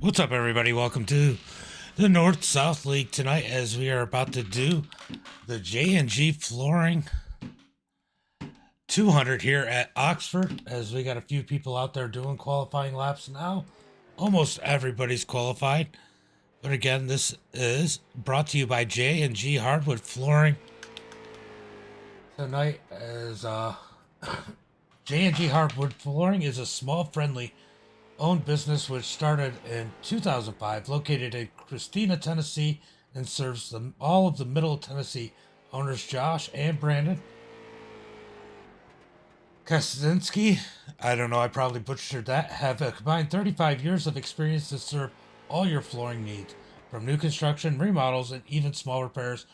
What's up, everybody? Welcome to the North-South League tonight as we are about to do the J&G Flooring 200 here at Oxford, as we got a few people out there doing qualifying laps now. Almost everybody's qualified. But again, this is brought to you by J&G Hardwood Flooring. Tonight, as J&G Hardwood Flooring is a small, friendly owned business which started in 2005, located in Christina, Tennessee, and serves all of the Middle Tennessee owners Josh and Brandon Kaczynski. I don't know, I probably butchered that. Have a combined 35 years of experience to serve all your flooring needs, from new construction, remodels, and even small repairs.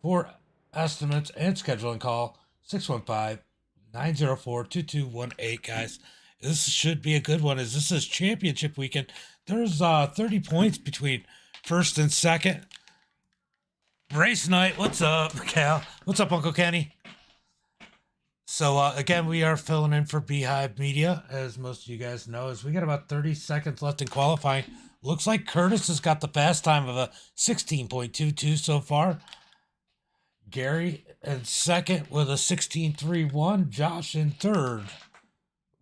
For estimates and scheduling, call 615-904-2218, guys. This should be a good one, as this is championship weekend. There's 30 points between first and second. Race night. What's up, Cal? What's up, Uncle Kenny? So, again, we are filling in for Beehive Media, as most of you guys know, as we got about 30 seconds left in qualifying. Looks like Curtis has got the fast time of a 16.22 so far. Gary in second with a 16.31. Josh in third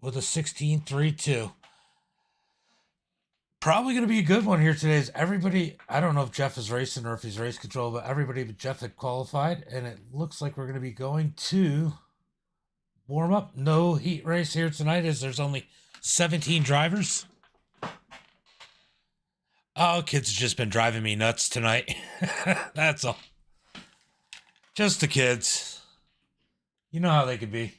with a 16.32. Probably going to be a good one here today. Is everybody, I don't know if Jeff is racing or if he's race control, but everybody but Jeff had qualified, and it looks like we're going to be going to warm up. No heat race here tonight, as there's only 17 drivers. Oh, kids have just been driving me nuts tonight. That's all. Just the kids. You know how they could be.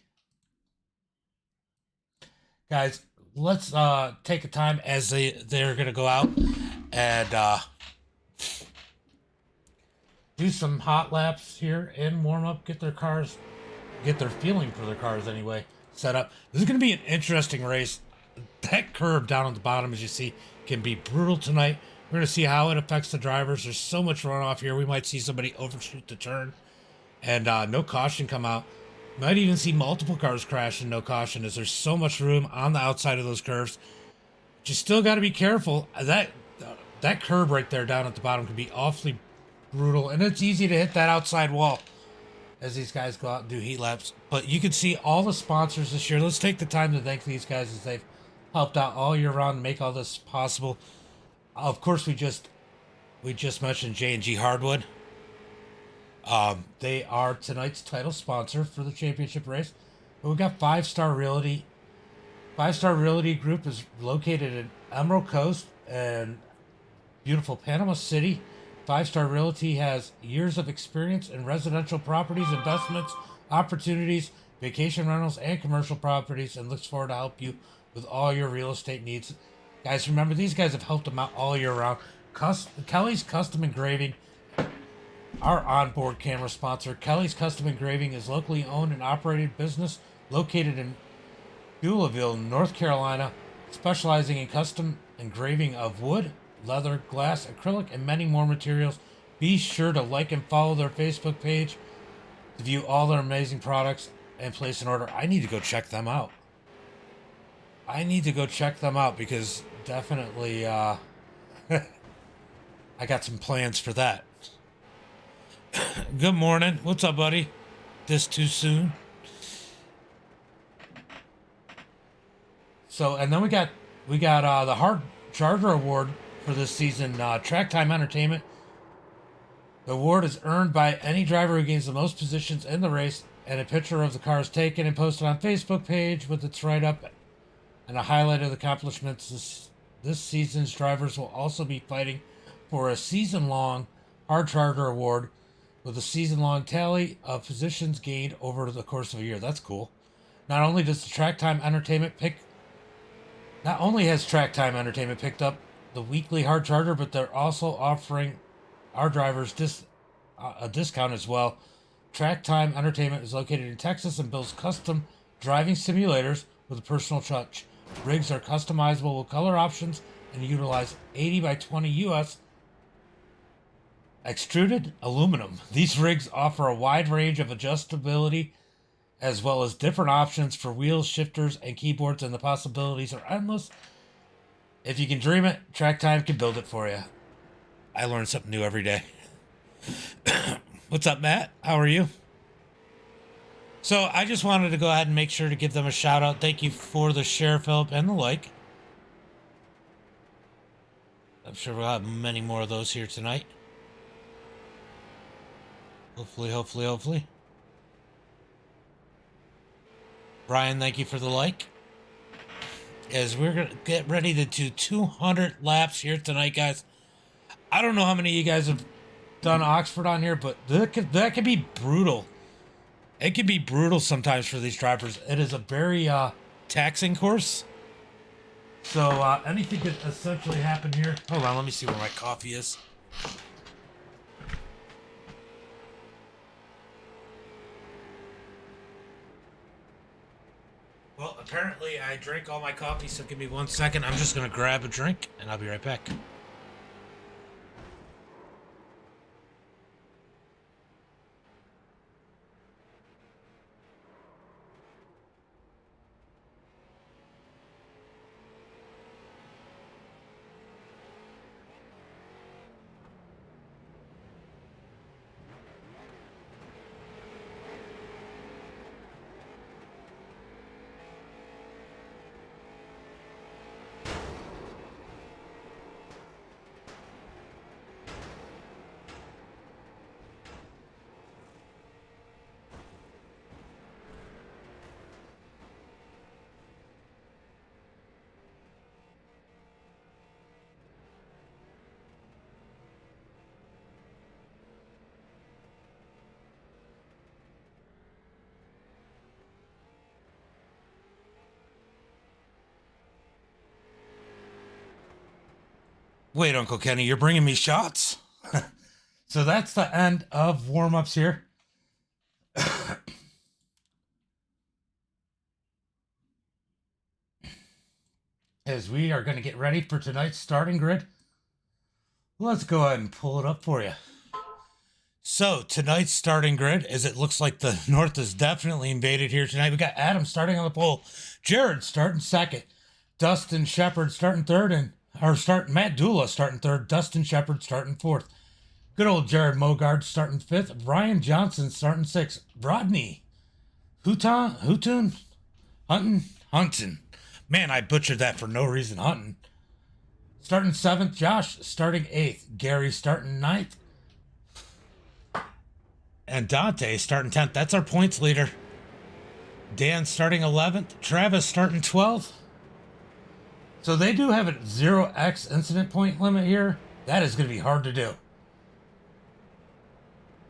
Guys, let's take a time as they're going to go out and do some hot laps here and warm up, get their feeling for their cars anyway, set up. This is going to be an interesting race. That curve down at the bottom, as you see, can be brutal tonight. We're going to see how it affects the drivers. There's so much runoff here. We might see somebody overshoot the turn and no caution come out. Might even see multiple cars crash and no caution, as there's so much room on the outside of those curves. But you still got to be careful. That curb right there down at the bottom can be awfully brutal, and it's easy to hit that outside wall as these guys go out and do heat laps. But you can see all the sponsors this year. Let's take the time to thank these guys, as they've helped out all year round to make all this possible. Of course, we just mentioned J&G Hardwood. They are tonight's title sponsor for the championship race. But we've got Five Star Realty. Five Star Realty Group is located in Emerald Coast and beautiful Panama City. Five Star Realty has years of experience in residential properties, investments, opportunities, vacation rentals, and commercial properties, and looks forward to help you with all your real estate needs. Guys, remember, these guys have helped them out all year round. Kelly's Custom Engraving, our onboard camera sponsor. Kelly's Custom Engraving is locally owned and operated business located in Beulahville, North Carolina, specializing in custom engraving of wood, leather, glass, acrylic, and many more materials. Be sure to like and follow their Facebook page to view all their amazing products and place an order. I need to go check them out. Because definitely I got some plans for that. Good morning. What's up, buddy? This too soon? So, and then we got the Hard Charger Award for this season. Track Time Entertainment. The award is earned by any driver who gains the most positions in the race, and a picture of the car is taken and posted on Facebook page with its write-up and a highlight of the accomplishments. This season's drivers will also be fighting for a season-long Hard Charger Award, with a season-long tally of positions gained over the course of a year. That's cool. Not only has Track Time Entertainment picked up the weekly Hard Charger, but they're also offering our drivers a discount as well. Track Time Entertainment is located in Texas and builds custom driving simulators with a personal touch. Rigs are customizable with color options and utilize 80 by 20 US extruded aluminum. These rigs offer a wide range of adjustability as well as different options for wheels, shifters, and keyboards, and the possibilities are endless. If you can dream it, Track Time can build it for you. I learn something new every day. What's up, Matt? How are you? So I just wanted to go ahead and make sure to give them a shout out. Thank you for the share, Philip, and the like. I'm sure we'll have many more of those here tonight. Hopefully. Brian, thank you for the like. As we're going to get ready to do 200 laps here tonight, guys. I don't know how many of you guys have done Oxford on here, but that can be brutal. It can be brutal sometimes for these drivers. It is a very taxing course. So anything could essentially happen here. Hold on, let me see where my coffee is. Well, apparently I drank all my coffee, so give me 1 second. I'm just going to grab a drink, and I'll be right back. Wait, Uncle Kenny, you're bringing me shots? So that's the end of warm-ups here. As we are going to get ready for tonight's starting grid. Let's go ahead and pull it up for you. So tonight's starting grid, as it looks like the North is definitely invaded here tonight. We got Adam starting on the pole, Jared starting second, Dustin Shepard starting third, Matt Dula starting third, Dustin Shepard starting fourth. Good old Jared Mogard starting fifth, Brian Johnson starting sixth, Rodney Hunton. Man, I butchered that for no reason. Hunton starting seventh, Josh starting eighth, Gary starting ninth, and Dante starting 10th. That's our points leader. Dan starting 11th, Travis starting 12th. So they do have a 0x incident point limit here. That is going to be hard to do.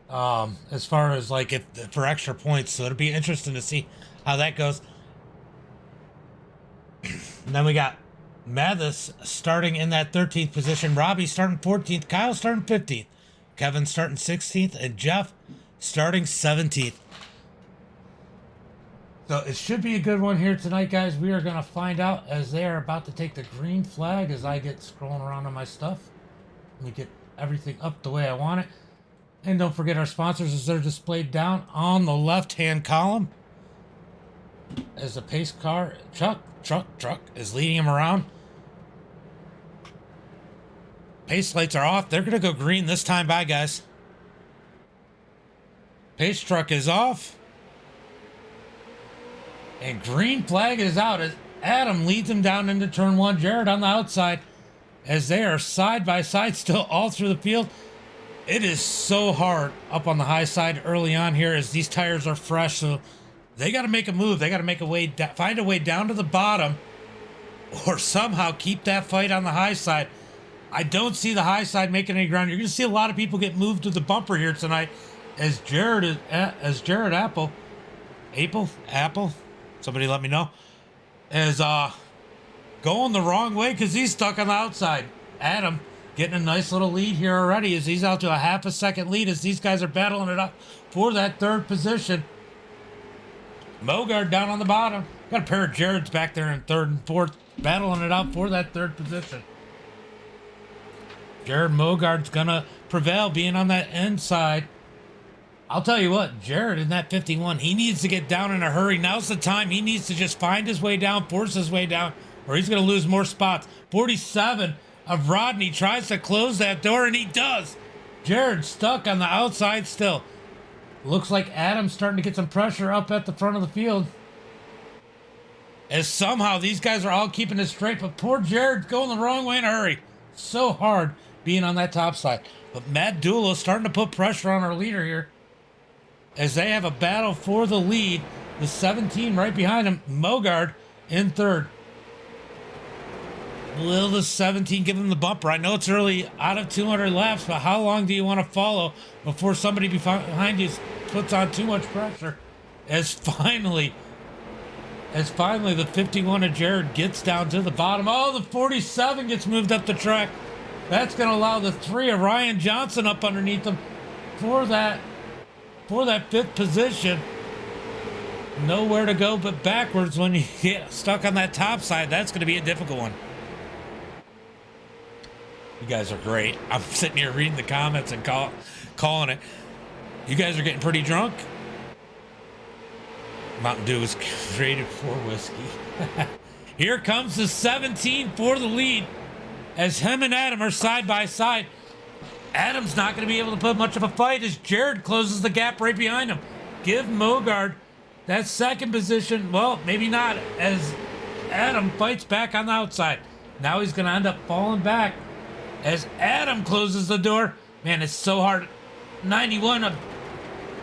As far as like for extra points. So it'll be interesting to see how that goes. And then we got Mathis starting in that 13th position. Robbie starting 14th. Kyle starting 15th. Kevin starting 16th. And Jeff starting 17th. So it should be a good one here tonight, guys. We are going to find out as they are about to take the green flag as I get scrolling around on my stuff. Let me get everything up the way I want it. And don't forget our sponsors as they're displayed down on the left-hand column. As the pace car, truck is leading him around. Pace lights are off. They're going to go green this time. Bye, guys. Pace truck is off. And green flag is out as Adam leads him down into turn one. Jared on the outside as they are side by side still all through the field. It is so hard up on the high side early on here as these tires are fresh. So they got to make a move. They got to make a way, find a way down to the bottom or somehow keep that fight on the high side. I don't see the high side making any ground. You're going to see a lot of people get moved to the bumper here tonight as Jared Apple, somebody let me know, is going the wrong way because he's stuck on the outside. Adam getting a nice little lead here already as he's out to a half a second lead as these guys are battling it up for that third position. Mogard down on the bottom. Got a pair of Jareds back there in third and fourth, battling it out for that third position. Jared Mogard's gonna prevail being on that inside. I'll tell you what, Jared in that 51, he needs to get down in a hurry. Now's the time. He needs to just find his way down, force his way down, or he's going to lose more spots. 47 of Rodney tries to close that door, and he does. Jared stuck on the outside still. Looks like Adam's starting to get some pressure up at the front of the field. As somehow these guys are all keeping it straight, but poor Jared's going the wrong way in a hurry. So hard being on that top side. But Matt Dula's starting to put pressure on our leader here, as they have a battle for the lead. The 17 right behind him, Mogard in third. Will the 17 give him the bumper? I know it's early, out of 200 laps, but how long do you want to follow before somebody behind you puts on too much pressure? As finally the 51 of Jared gets down to the bottom. Oh, the 47 gets moved up the track. That's going to allow the 3 of Ryan Johnson up underneath them for that 5th position. Nowhere to go but backwards when you get stuck on that top side. That's going to be a difficult one. You guys are great. I'm sitting here reading the comments and calling it. You guys are getting pretty drunk. Mountain Dew is created for whiskey. Here comes the 17 for the lead, as him and Adam are side by side. Adam's not going to be able to put much of a fight as Jared closes the gap right behind him. Give Mogard that second position. Well, maybe not, as Adam fights back on the outside. Now he's going to end up falling back as Adam closes the door. Man, it's so hard. 91 of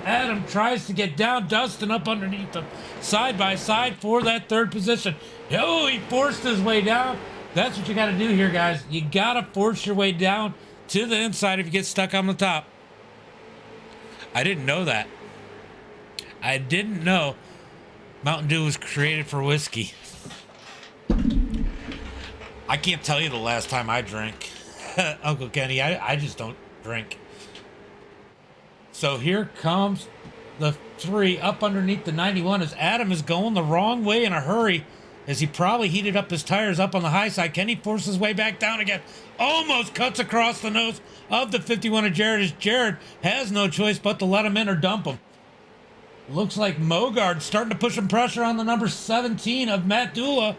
Adam tries to get down. Dustin up underneath him, side by side for that 3rd position. Oh, he forced his way down. That's what you got to do here, guys. You got to force your way down to the inside if you get stuck on the top. I didn't know that. I didn't know Mountain Dew was created for whiskey. I can't tell you the last time I drank. Uncle Kenny, I just don't drink. So here comes the 3 up underneath the 91 as Adam is going the wrong way in a hurry, as he probably heated up his tires up on the high side. Can he force his way back down again? Almost cuts across the nose of the 51 of Jared, as Jared has no choice but to let him in or dump him. Looks like Mogard starting to push some pressure on the number 17 of Matt Dula.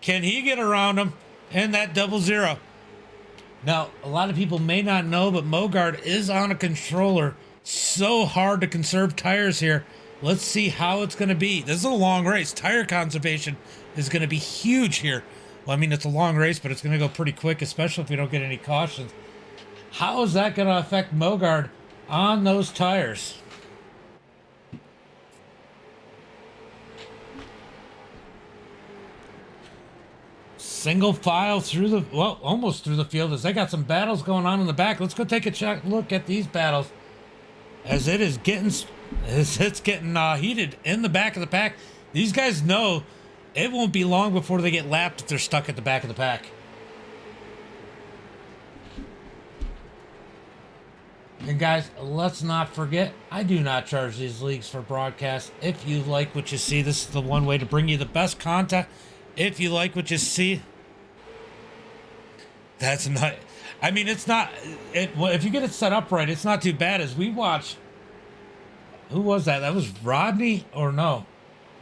Can he get around him in that 00? Now, a lot of people may not know, but Mogard is on a controller. So hard to conserve tires here. Let's see how it's going to be. This is a long race. Tire conservation is going to be huge here. Well, I mean, it's a long race, but it's going to go pretty quick, especially if we don't get any cautions. How is that going to affect Mogard on those tires? Single file through the, well, almost through the field, as they got some battles going on in the back. Let's go take a look at these battles, as it's getting heated in the back of the pack. These guys know it won't be long before they get lapped if they're stuck at the back of the pack. And guys, let's not forget, I do not charge these leagues for broadcast. If you like what you see, this is the one way to bring you the best content. If you like what you see, that's not, I mean, it's not, if you get it set up right, it's not too bad. As we watch, who was that? That was Rodney, or no?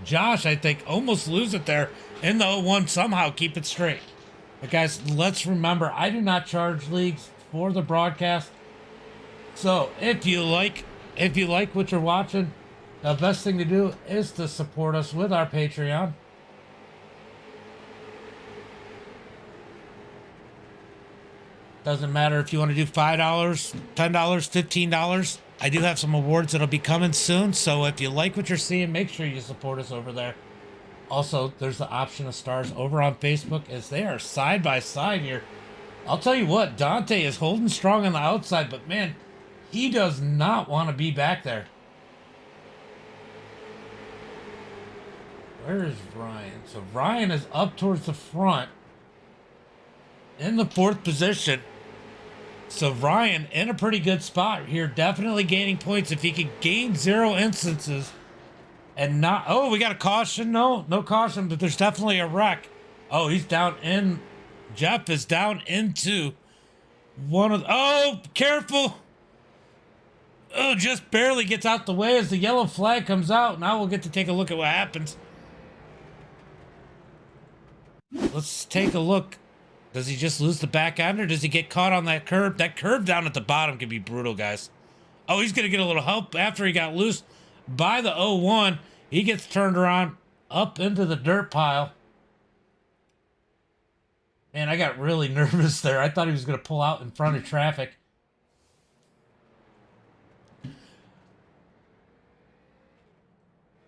Josh, I think, almost lose it there in the 01, somehow keep it straight. But guys, let's remember, I do not charge leagues for the broadcast. So if you like what you're watching, the best thing to do is to support us with our Patreon. Doesn't matter if you want to do $5, $10, $15. I do have some awards that'll be coming soon. So if you like what you're seeing, make sure you support us over there. Also, there's the option of stars over on Facebook, as they are side by side here. I'll tell you what, Dante is holding strong on the outside, but man, he does not want to be back there. Where is Ryan? So Ryan is up towards the front in the 4th position. So Ryan in a pretty good spot here, definitely gaining points. If he could gain 0 instances and not, oh, we got a caution. No caution, but there's definitely a wreck. Oh, he's down in, Jeff is down into one of, oh, careful. Oh, just barely gets out the way as the yellow flag comes out. Now we'll get to take a look at what happens. let's take a look. Does he just lose the back end, or does he get caught on that curb? That curb down at the bottom can be brutal, guys. Oh, he's going to get a little help after he got loose by the 0-1. He gets turned around up into the dirt pile. Man, I got really nervous there. I thought he was going to pull out in front of traffic.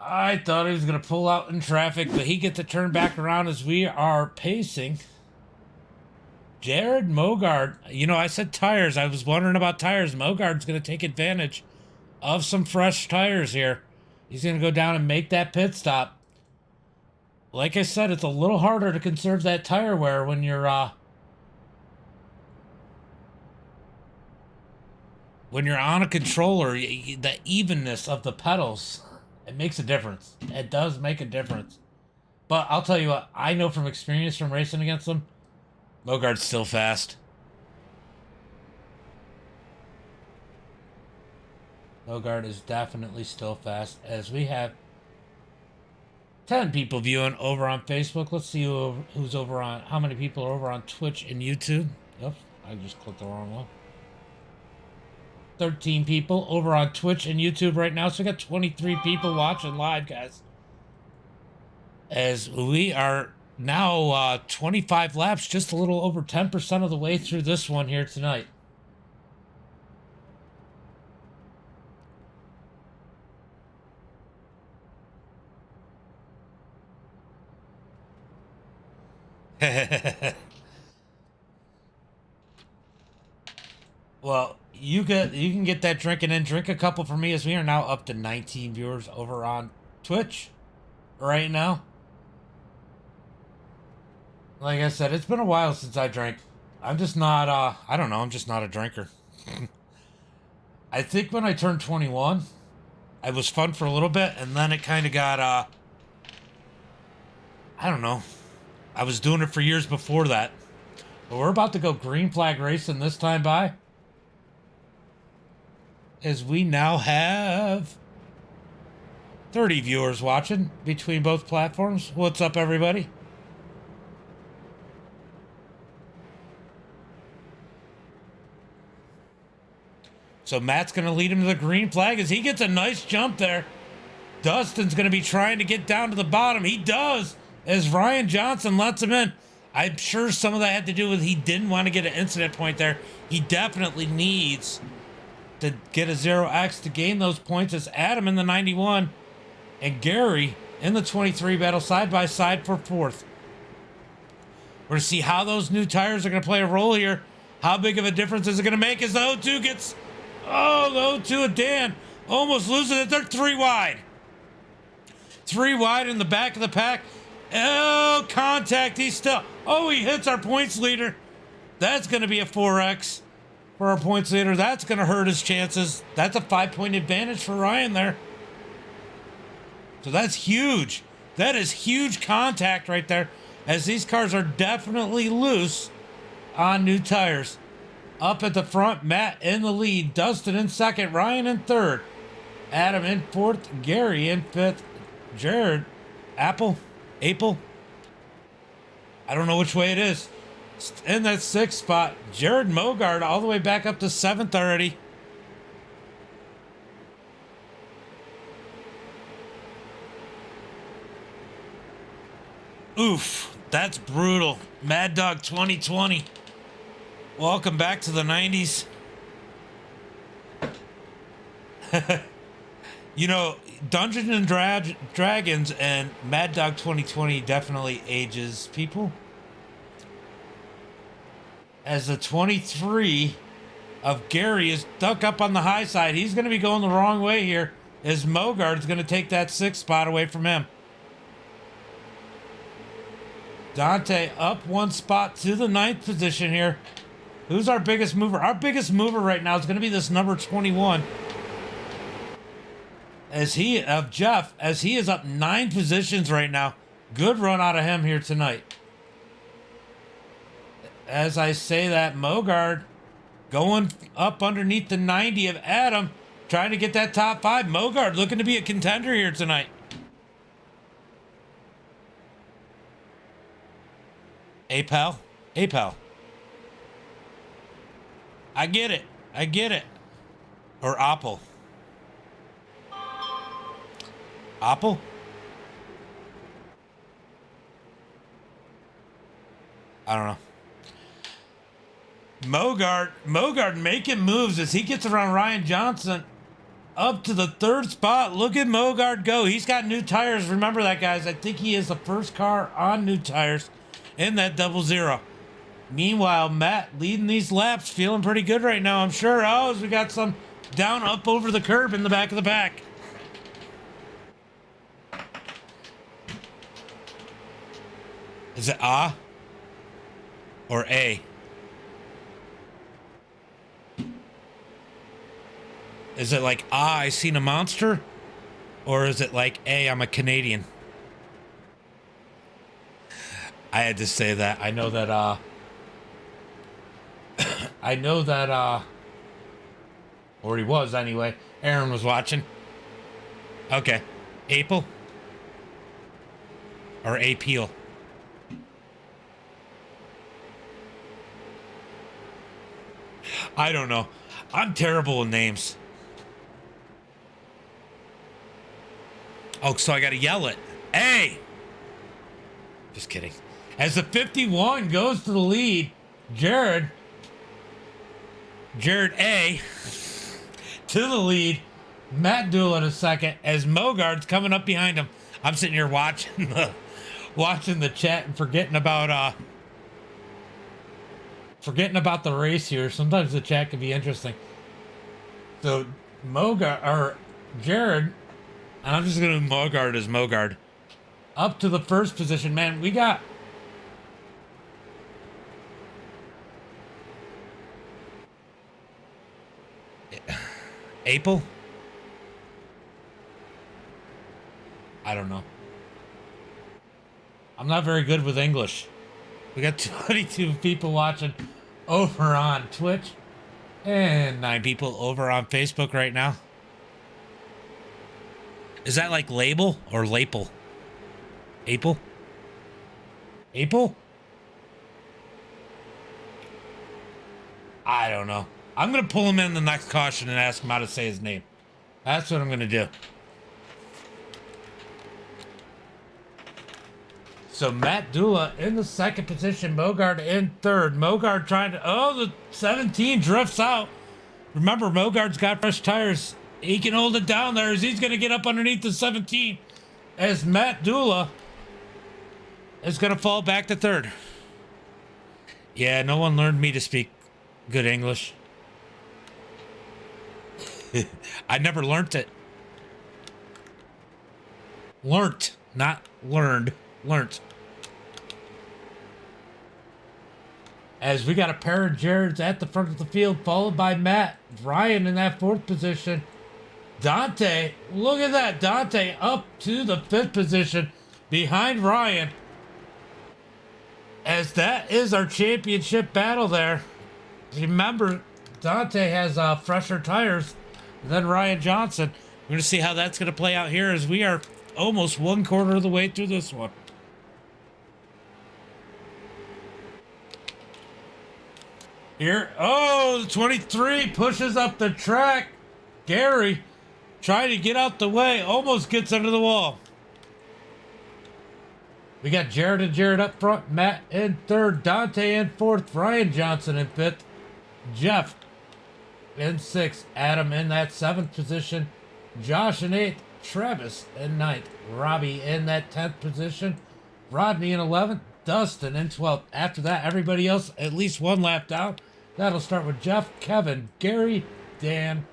I thought he was going to pull out in traffic, but he gets to turn back around as we are pacing. Jared Mogard. You know, I said tires. I was wondering about tires. Mogard's going to take advantage of some fresh tires here. He's going to go down and make that pit stop. Like I said, it's a little harder to conserve that tire wear when you're on a controller. The evenness of the pedals, it makes a difference. It does make a difference. But I'll tell you what, I know from experience from racing against them, Mogard's still fast. Mogard is definitely still fast, as we have 10 people viewing over on Facebook. Let's see who's over on, how many people are over on Twitch and YouTube. Oops, I just clicked the wrong one. 13 people over on Twitch and YouTube right now. So we got 23 people watching live, guys. As we are now 25 laps, just a little over 10% of the way through this one here tonight. Well, you can get that drinking in. Drink a couple for me, as we are now up to 19 viewers over on Twitch right now. Like I said, it's been a while since I drank. I'm just not I don't know, I'm just not a drinker. I think when I turned 21, I was fun for a little bit, and then it kind of got I don't know. I was doing it for years before that. But we're about to go green flag racing this time by, as we now have 30 viewers watching between both platforms. What's up, everybody? So Matt's going to lead him to the green flag as he gets a nice jump there. Dustin's going to be trying to get down to the bottom. He does, as Ryan Johnson lets him in. I'm sure some of that had to do with he didn't want to get an incident point there. He definitely needs to get a 0x to gain those points, as Adam in the 91 and Gary in the 23 battle side by side for fourth. We're going to see how those new tires are going to play a role here. How big of a difference is it going to make as the 0-2 gets... Oh, the 0-2 of Dan almost losing it. They're 3 wide. 3 wide in the back of the pack. Oh, contact. He's still... Oh, he hits our points leader. That's going to be a 4x for our points leader. That's going to hurt his chances. That's a 5-point advantage for Ryan there. So that's huge. That is huge contact right there, as these cars are definitely loose on new tires. Up at the front, Matt in the lead. Dustin in second. Ryan in third. Adam in fourth. Gary in fifth. Jared, Apple. I don't know which way it is. In that sixth spot. Jared Mogard all the way back up to seventh already. Oof, that's brutal. Mad Dog 2020. Welcome back to the 90s. You know, Dungeons and Dragons and Mad Dog 2020 definitely ages people. As the 23 of Gary is stuck up on the high side, he's going to be going the wrong way here, as Mogard's going to take that sixth spot away from him. Dante up one spot to the 9th position here. Who's our biggest mover? Our biggest mover right now is going to be this number 21. Jeff, as he is up 9 positions right now. Good run out of him here tonight. As I say that, Mogard going up underneath the 90 of Adam, trying to get that top 5. Mogard looking to be a contender here tonight. A pal. A pal. I get it. I get it. Or Apple. Apple? I don't know. Mogard making moves as he gets around Ryan Johnson up to the third spot. Look at Mogard go. He's got new tires. Remember that, guys. I think he is the first car on new tires in that 00. Meanwhile, Matt leading these laps, feeling pretty good right now, I'm sure. Oh, as we got some down up over the curb in the back of the pack. Is it A or A? Is it like, I seen a monster? Or is it like, A, I'm a Canadian? I had to say that. I know that, or he was anyway. Aaron was watching. Okay. Apple? Or Appeal? I don't know. I'm terrible with names. Oh, so I gotta yell it. Hey! Just kidding. As the 51 goes to the lead, Jared A to the lead. Matt Doolin in a second as Mogard's coming up behind him. I'm sitting here watching the chat and forgetting about the race here. Sometimes the chat can be interesting. So Jared, and I'm just gonna Mogard as Mogard, up to the first position. Man, we got Apple? I don't know. I'm not very good with English. We got 22 people watching over on Twitch and 9 people over on Facebook right now. Is that like label or lapel? Apple? Apple? I don't know. I'm going to pull him in the next caution and ask him how to say his name. That's what I'm going to do. So Matt Dula in the second position. Mogard in third. Mogard trying to... Oh, the 17 drifts out. Remember, Mogard's got fresh tires. He can hold it down there as he's going to get up underneath the 17. As Matt Dula is going to fall back to third. Yeah, no one learned me to speak good English. I never learnt it. Learnt, not learned. Learnt. As we got a pair of Jareds at the front of the field, followed by Matt. Ryan in that fourth position. Dante, look at that. Dante up to the fifth position behind Ryan. As that is our championship battle there. Remember, Dante has fresher tires than Ryan Johnson. We're going to see how that's going to play out here as we are almost 1/4 of the way through this one. Here, oh, the 23 pushes up the track. Gary trying to get out the way, almost gets under the wall. We got Jared and Jared up front, Matt in third, Dante in fourth, Ryan Johnson in fifth, Jeff in sixth, Adam in that seventh position, Josh in eighth, Travis in ninth, Robbie in that 10th position, Rodney in 11th, Dustin in 12th. After that, everybody else at least one lap down. That'll start with Jeff, Kevin, Gary, Dan,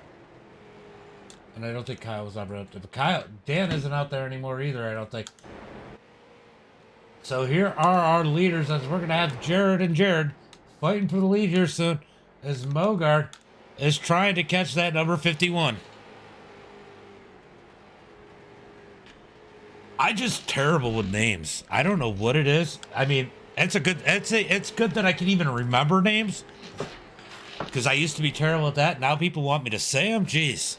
and I don't think Kyle was ever up there. But Dan isn't out there anymore either, I don't think. So here are our leaders as we're going to have Jared and Jared fighting for the lead here soon as Mogard is trying to catch that number 51. I'm just terrible with names. I don't know what it is. I mean, it's good that I can even remember names. Because I used to be terrible at that. Now people want me to say them. Jeez.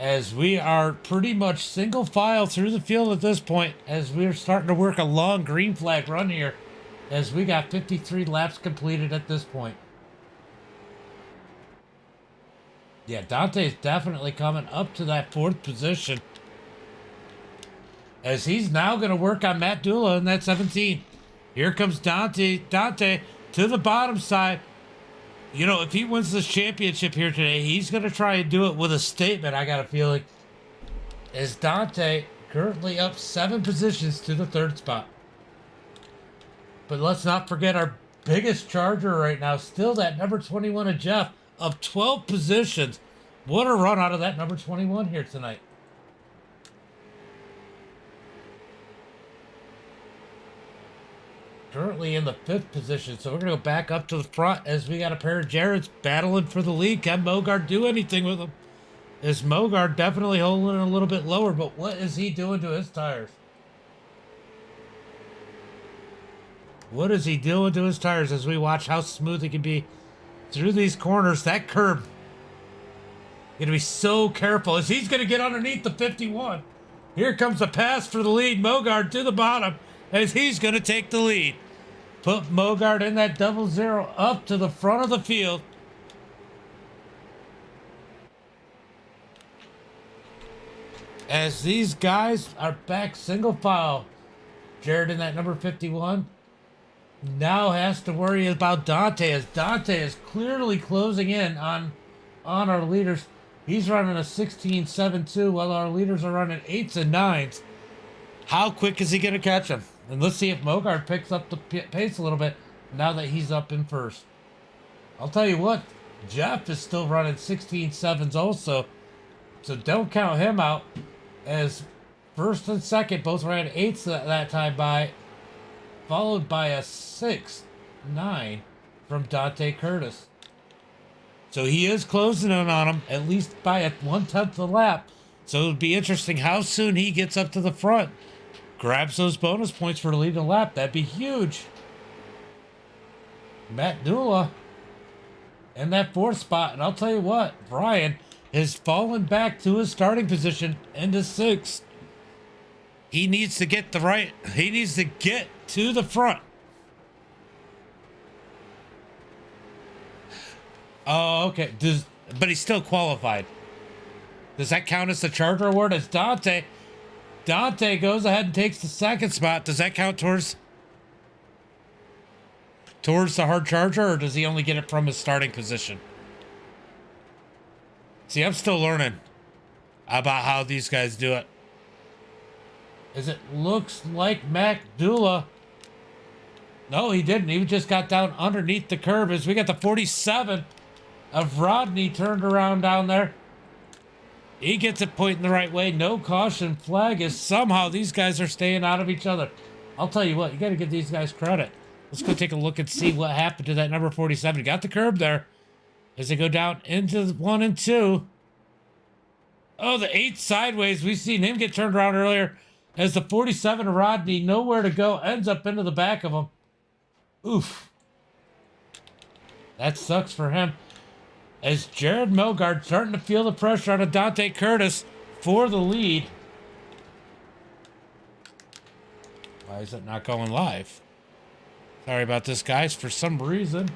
as we are pretty much single file through the field at this point, as we're starting to work a long green flag run here, as we got 53 laps completed at this point. Yeah, Dante's definitely coming up to that 4th position, as he's now going to work on Matt Dula in that 17. Here comes Dante to the bottom side. You know, if he wins this championship here today, he's going to try and do it with a statement, I got a feeling. As Dante currently up 7 positions to the 3rd spot. But let's not forget our biggest charger right now, still that number 21 of Jeff, of 12 positions. What a run out of that number 21 here tonight. Currently in the 5th position, so we're going to go back up to the front as we got a pair of Jareds battling for the lead. Can Mogard do anything with them? Is Mogard definitely holding it a little bit lower, but what is he doing to his tires? What is he doing to his tires as we watch how smooth he can be through these corners? That curb. Going to be so careful as he's going to get underneath the 51. Here comes a pass for the lead. Mogard to the bottom as he's going to take the lead. Put Mogard in that 00 up to the front of the field. As these guys are back single file. Jared in that number 51 now has to worry about Dante, as Dante is clearly closing in on our leaders. He's running a 16.72 while our leaders are running 8s and 9s. How quick is he going to catch him? And let's see if Mogard picks up the pace a little bit now that he's up in 1st. I'll tell you what, Jeff is still running 16.7s also, so don't count him out, as 1st and 2nd both ran 8s that time, followed by a 6.9 from Dante Curtis. So he is closing in on him, at least by a 1/10 a lap. So it would be interesting how soon he gets up to the front. Grabs those bonus points for the lead of the lap. That'd be huge. Matt Dula in that 4th spot. And I'll tell you what, Brian has fallen back to his starting position into 6th. He needs to get he needs to get to the front. Oh, okay. But he's still qualified. Does that count as the Charger Award? As Dante goes ahead and takes the 2nd spot. Does that count towards the hard charger, or does he only get it from his starting position? See, I'm still learning about how these guys do it. As it looks like Mac Dula. No, he didn't. He just got down underneath the curb as we got the 47 of Rodney turned around down there. He gets it pointing the right way. No caution flag, as somehow these guys are staying out of each other. I'll tell you what, you got to give these guys credit. Let's go take a look and see what happened to that number 47. He got the curb there as they go down into 1 and 2. Oh, the 8 sideways. We've seen him get turned around earlier as the 47 of Rodney, nowhere to go, ends up into the back of him. Oof. That sucks for him. As Jared Mogard starting to feel the pressure out of Dante Curtis for the lead. Why is it not going live? Sorry about this, guys. For some reason.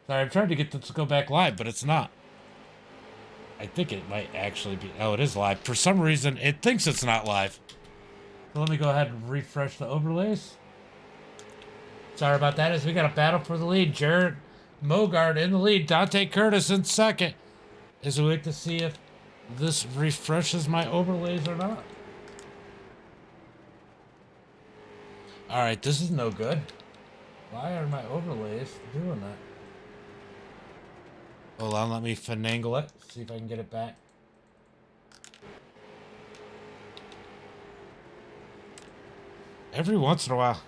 Sorry, I'm trying to get this to go back live, but it's not. I think it might actually be. Oh, it is live. For some reason, it thinks it's not live. So let me go ahead and refresh the overlays. Sorry about that, as we got a battle for the lead. Jared Mogard in the lead. Dante Curtis in 2nd. As we wait to see if this refreshes my overlays or not. Alright, this is no good. Why are my overlays doing that? Hold on, let me finagle it. See if I can get it back. Every once in a while.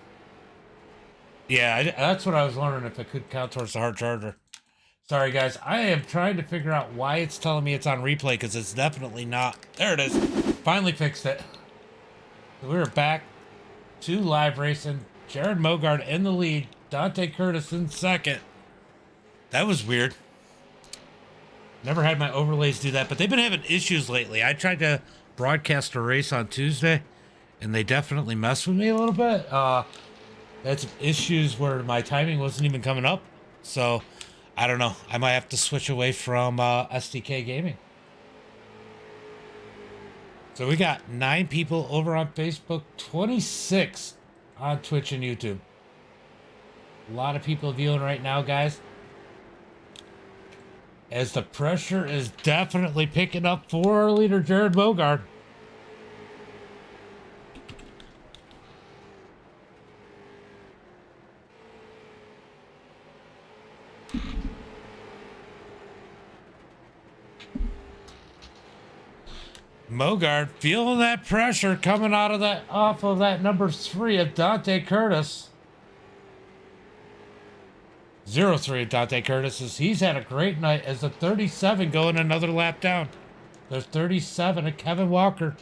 Yeah, that's what I was wondering, if it could count towards the hard charger. Sorry, guys. I am trying to figure out why it's telling me it's on replay, because it's definitely not. There it is. Finally fixed it. We're back to live racing. Jared Mogard in the lead. Dante Curtis in 2nd. That was weird. Never had my overlays do that, but they've been having issues lately. I tried to broadcast a race on Tuesday, and they definitely messed with me a little bit. Had some issues where my timing wasn't even coming up. So, I don't know. I might have to switch away from SDK Gaming. So we got 9 people over on Facebook, 26 on Twitch and YouTube. A lot of people viewing right now, guys. As the pressure is definitely picking up for our leader, Jared Bogard. Mogard feeling that pressure coming out of that off of that number 3 of Dante Curtis. 0-3 of Dante Curtis is he's had a great night as the 37 going another lap down. There's 37 of Kevin Walker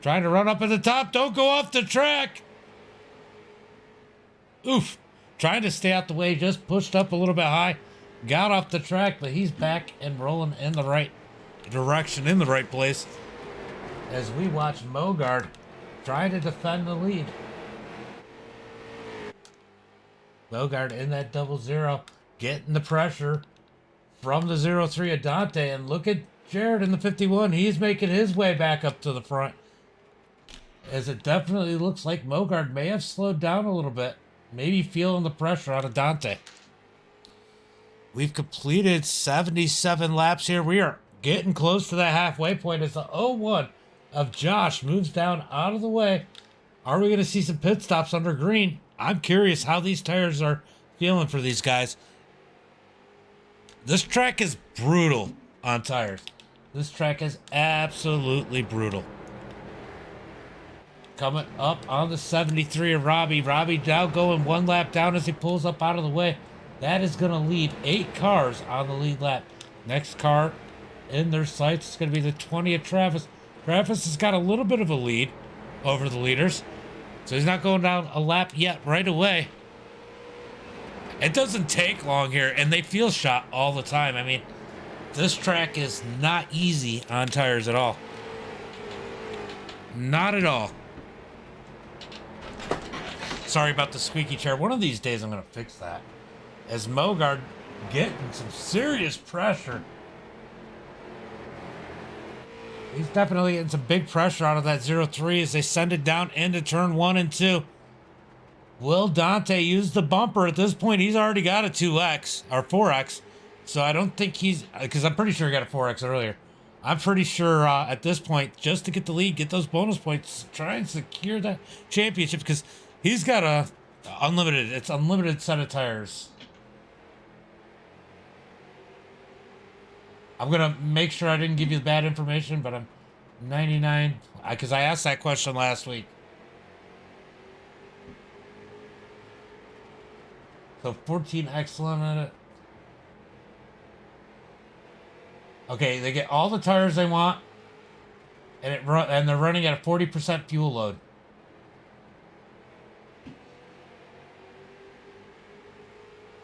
trying to run up at the top. Don't go off the track. Oof. Trying to stay out the way, just pushed up a little bit high. Got off the track, but he's back and rolling in the right direction, in the right place. As we watch Mogard trying to defend the lead. Mogard in that 0-0, getting the pressure from the 0-3 of Dante. And look at Jared in the 51. He's making his way back up to the front. As it definitely looks like Mogard may have slowed down a little bit. Maybe feeling the pressure out of Dante. We've completed 77 laps here. We are getting close to that halfway point as the 0-1 of Josh moves down out of the way. Are we going to see some pit stops under green? I'm curious how these tires are feeling for these guys. This track is brutal on tires. This track is absolutely brutal. Coming up on the 73 of Robbie. Robbie now going 1 lap down as he pulls up out of the way. That is going to leave 8 cars on the lead lap. Next car in their sights is going to be the 20 of Travis. Graphix has got a little bit of a lead over the leaders. So he's not going down a lap yet right away. It doesn't take long here, and they feel shot all the time. I mean, this track is not easy on tires at all. Not at all. Sorry about the squeaky chair. One of these days I'm going to fix that. As Mogard getting some serious pressure. He's definitely getting some big pressure out of that 0-3 as they send it down into turn 1 and 2. Will Dante use the bumper? At this point, he's already got a 2X or 4X. So I don't think he's, because I'm pretty sure he got a 4X earlier. I'm pretty sure at this point, just to get the lead, get those bonus points, try and secure that championship because he's got it's unlimited set of tires. I'm going to make sure I didn't give you the bad information, but I'm 99, because I asked that question last week. So 14 excellent in it. Okay, they get all the tires they want, and they're running at a 40% fuel load.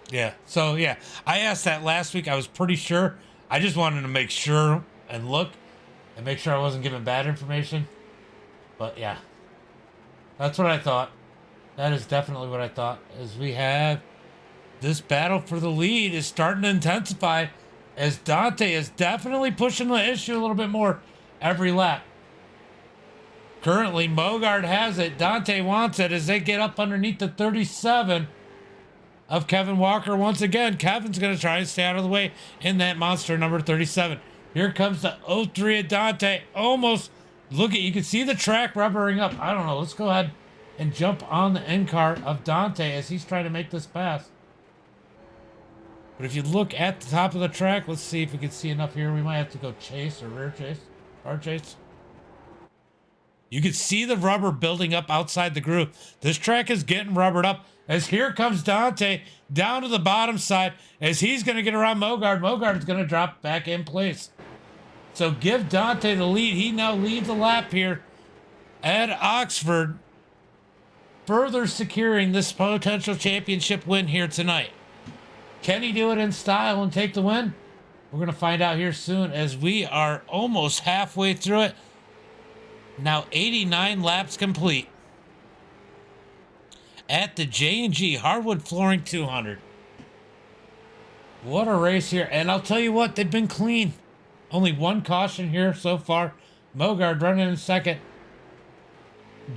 Yeah, so yeah, I asked that last week. I was pretty sure. I just wanted to make sure and look and make sure I wasn't giving bad information. But yeah, that's what I thought. That is definitely what I thought. As we have this battle for the lead is starting to intensify as Dante is definitely pushing the issue a little bit more every lap. Currently, Mogard has it. Dante wants it as they get up underneath the 37 of Kevin Walker once again. Kevin's going to try and stay out of the way in that monster number 37. Here comes the 0-3 of Dante. Almost, look at, you can see the track rubbering up. I don't know. Let's go ahead and jump on the end car of Dante as he's trying to make this pass. But if you look at the top of the track, let's see if we can see enough here. We might have to go chase or rear chase, car chase. You can see the rubber building up outside the groove. This track is getting rubbered up. As here comes Dante down to the bottom side as he's going to get around Mogard. Mogard is going to drop back in place. So give Dante the lead. He now leads the lap here at Oxford, further securing this potential championship win here tonight. Can he do it in style and take the win? We're going to find out here soon as we are almost halfway through it. Now 89 laps complete at the J&G Hardwood Flooring 200. What a race here. And I'll tell you what, they've been clean. Only one caution here so far. Mogard running in second.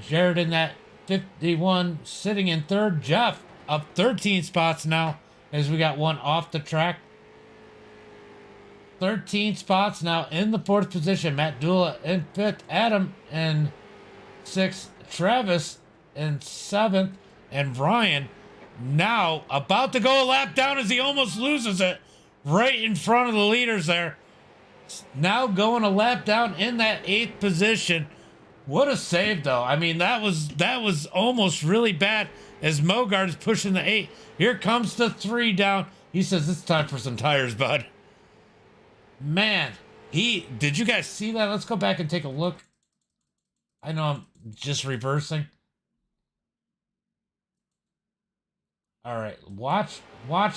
Jared in that 51 sitting in third. Jeff up 13 spots now as we got one off the track. 13 spots now in the fourth position. Matt Dula in fifth. Adam in sixth. Travis in seventh. And Ryan now about to go a lap down as he almost loses it right in front of the leaders there. Now going a lap down in that eighth position. What a save, though. I mean, that was almost really bad as Mogard is pushing the 8. Here comes the 3 down. He says, it's time for some tires, bud. Man, did you guys see that? Let's go back and take a look. I know I'm just reversing. All right, watch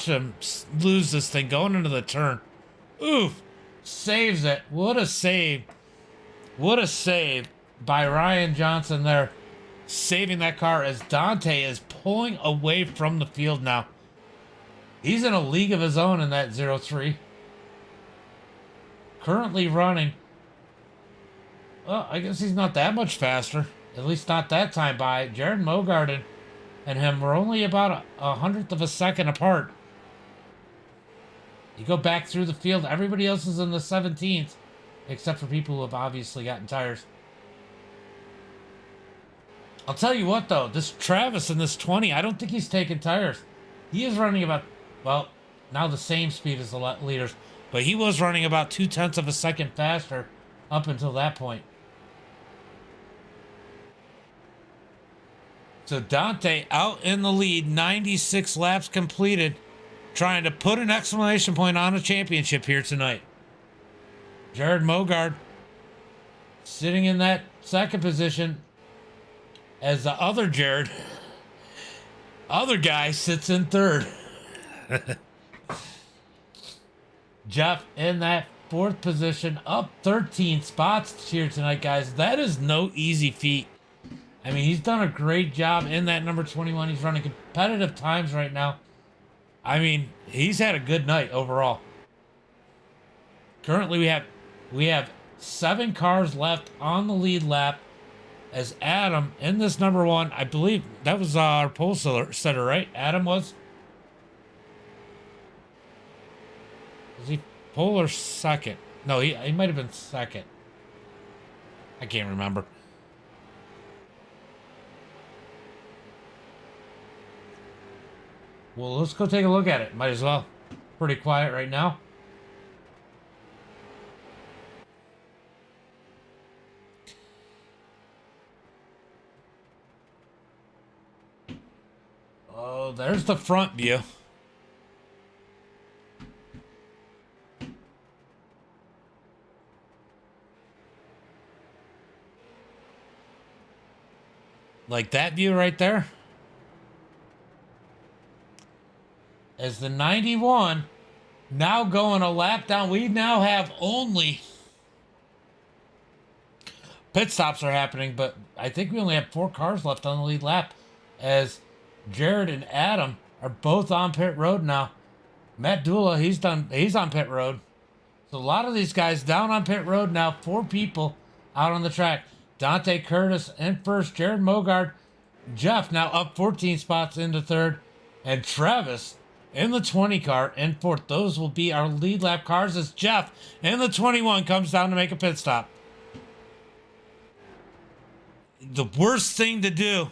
him lose this thing going into the turn. Oof, saves it. What a save. What a save by Ryan Johnson there, saving that car as Dante is pulling away from the field now. He's in a league of his own in that 0-3. Currently running. Well, I guess he's not that much faster. At least not that time by. Jared Mogard and him were only about a hundredth of a second apart. You go back through the field, everybody else is in the 17th, except for people who have obviously gotten tires. I'll tell you what, though, this Travis in this 20, I don't think he's taking tires. He is running about, well, now the same speed as the leaders, but he was running about 0.2 of a second faster up until that point. So Dante out in the lead, 96 laps completed, trying to put an exclamation point on a championship here tonight. Jared Mogard sitting in that second position as the other other guy sits in third. Jeff in that fourth position, up 13 spots here tonight, guys. That is no easy feat. I mean, he's done a great job in that number 21. He's running competitive times right now. I mean, he's had a good night overall. Currently, we have 7 cars left on the lead lap as Adam in this number 1. I believe that was our pole setter, right? Adam was he pole or second? No, he might have been second. I can't remember. Well, let's go take a look at it. Might as well. Pretty quiet right now. Oh, there's the front view. Like that view right there. As the 91 now going a lap down. We now have only pit stops are happening, but I think we only have 4 cars left on the lead lap as Jared and Adam are both on pit road now. Matt Dula, he's on pit road. So a lot of these guys down on pit road now. 4 people out on the track. Dante Curtis in first. Jared Mogard. Jeff now up 14 spots into third. And Travis in the 20 car in fourth. Those will be our lead lap cars as Jeff in the 21 comes down to make a pit stop. The worst thing to do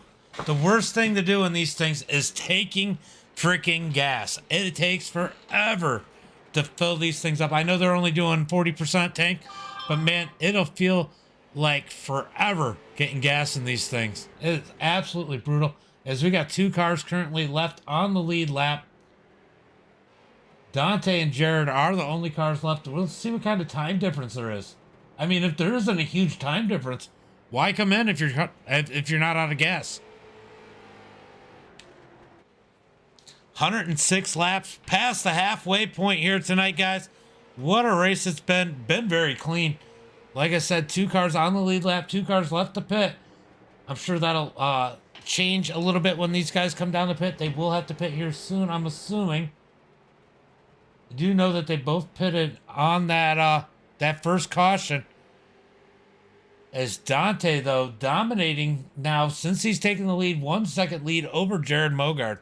in these things is taking freaking gas. It takes forever to fill these things up. I know they're only doing 40% tank, but man, it'll feel like forever getting gas in these things. It is absolutely brutal as we got 2 cars currently left on the lead lap. Dante and Jared are the only cars left. We'll see what kind of time difference there is. I mean, if there isn't a huge time difference, why come in if you're not out of gas? 106 laps past the halfway point here tonight, guys. What a race it's been. Been very clean. Like I said, 2 cars on the lead lap, 2 cars left the pit. I'm sure that'll change a little bit when these guys come down the pit. They will have to pit here soon, I'm assuming. I do know that they both pitted on that that first caution. As Dante, though, dominating now since he's taken the lead, 1 second lead over Jared Mogard.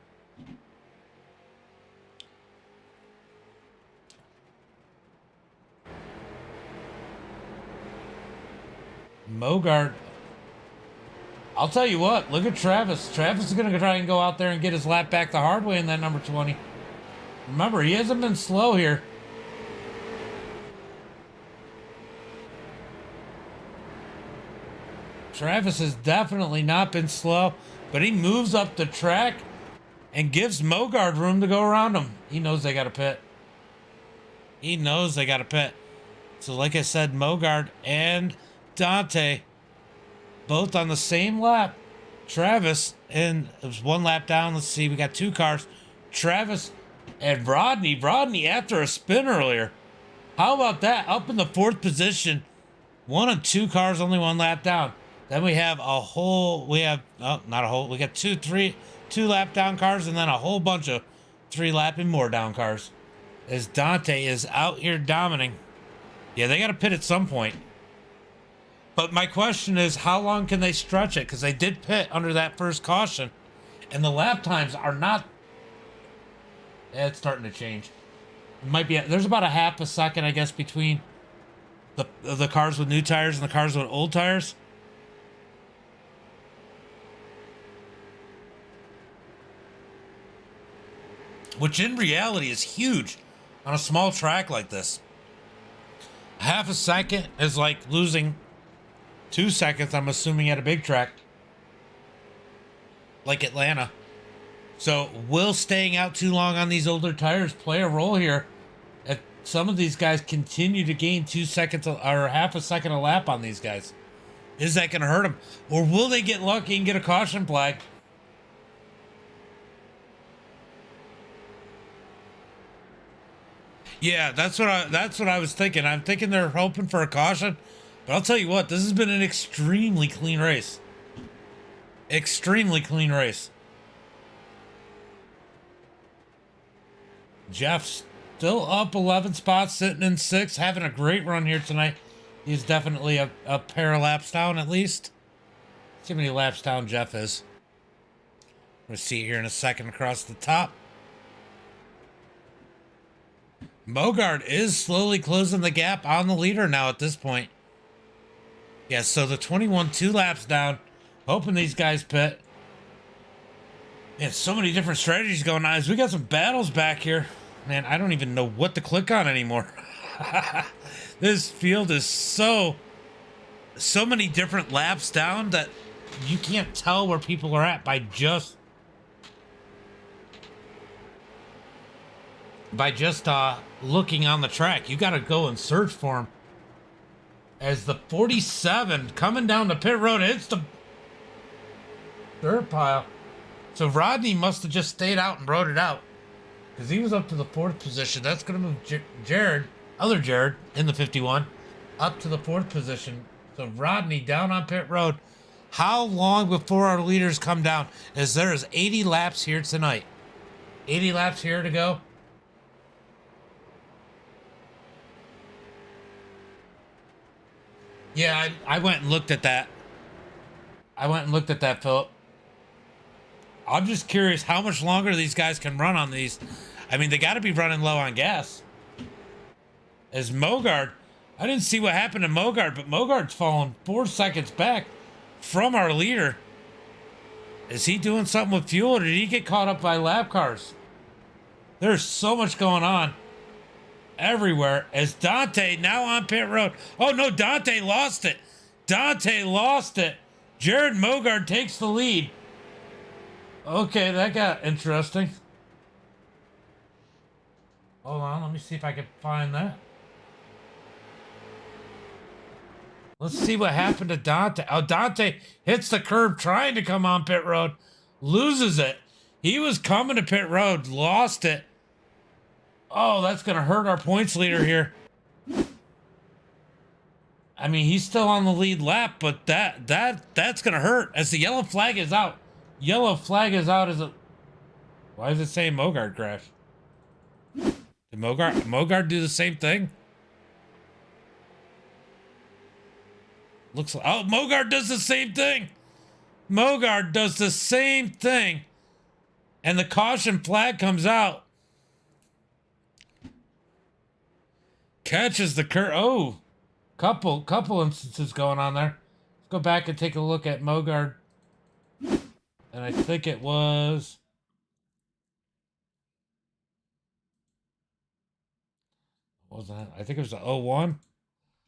Mogard, I'll tell you what, look at Travis. Travis is going to try and go out there and get his lap back the hard way in that number 20. Remember, he hasn't been slow here. Travis has definitely not been slow, but he moves up the track and gives Mogard room to go around him. He knows they got to pit. He knows they got to pit. So like I said, Mogard and Dante both on the same lap. Travis, and it was 1 lap down. Let's see, we got 2 cars. Travis and Rodney. Rodney after a spin earlier. How about that? Up in the 4th position. 1 of 2 cars, only 1 lap down. Then we have a whole, we got 2 lap down cars, and then a whole bunch of 3 lap and more down cars. As Dante is out here dominating. Yeah, they got to pit at some point. But my question is, how long can they stretch it? Because they did pit under that first caution. And the lap times are not... It's starting to change. It might be... There's about a half a second, I guess, between the cars with new tires and the cars with old tires. Which in reality is huge on a small track like this. Half a second is like losing 2 seconds, I'm assuming, at a big track like Atlanta. So will staying out too long on these older tires play a role here? If some of these guys continue to gain 2 seconds or half a second a lap on these guys, is that going to hurt them? Or will they get lucky and get a caution flag? Yeah, that's what I was thinking. I'm thinking they're hoping for a caution. But I'll tell you what, this has been an extremely clean race. Extremely clean race. Jeff still up 11 spots, sitting in 6th, having a great run here tonight. He's definitely a pair of laps down at least. Let's see how many laps down Jeff is. We'll see here in a second across the top. Mogard is slowly closing the gap on the leader now at this point. Yeah, so the 21, 2 laps down. Hoping these guys pit. Man, so many different strategies going on. As we got some battles back here. Man, I don't even know what to click on anymore. This field is so many different laps down that you can't tell where people are at by just looking on the track. You got to go and search for them. As the 47 coming down the pit road hits the dirt pile. So Rodney must have just stayed out and rode it out, because he was up to the 4th position. That's going to move Jared, other Jared, in the 51, up to the 4th position. So Rodney down on pit road. How long before our leaders come down? As there is 80 laps here tonight. 80 laps here to go. Yeah, I went and looked at that. Philip. I'm just curious how much longer these guys can run on these. I mean, they got to be running low on gas. As Mogard, I didn't see what happened to Mogard, but Mogard's fallen 4 seconds back from our leader. Is he doing something with fuel, or did he get caught up by lap cars? There's so much going on everywhere. As Dante now on pit road. Oh no, Dante lost it. Jared Mogard takes the lead. Okay, that got interesting. Hold on, let me see if I can find that. Let's see what happened to Dante. Oh, Dante hits the curb trying to come on pit road. Loses it. He was coming to pit road, lost it. Oh, that's going to hurt our points leader here. I mean, he's still on the lead lap, but that's going to hurt as the yellow flag is out. Yellow flag is out as a... Why does it say Mogard crash? Did Mogard do the same thing? Looks like... Oh, Mogard does the same thing. Mogard does the same thing. And the caution flag comes out. Catches the curve. Oh, couple instances going on there. Let's go back and take a look at Mogard. And I think it was... What was that? I think it was the 01.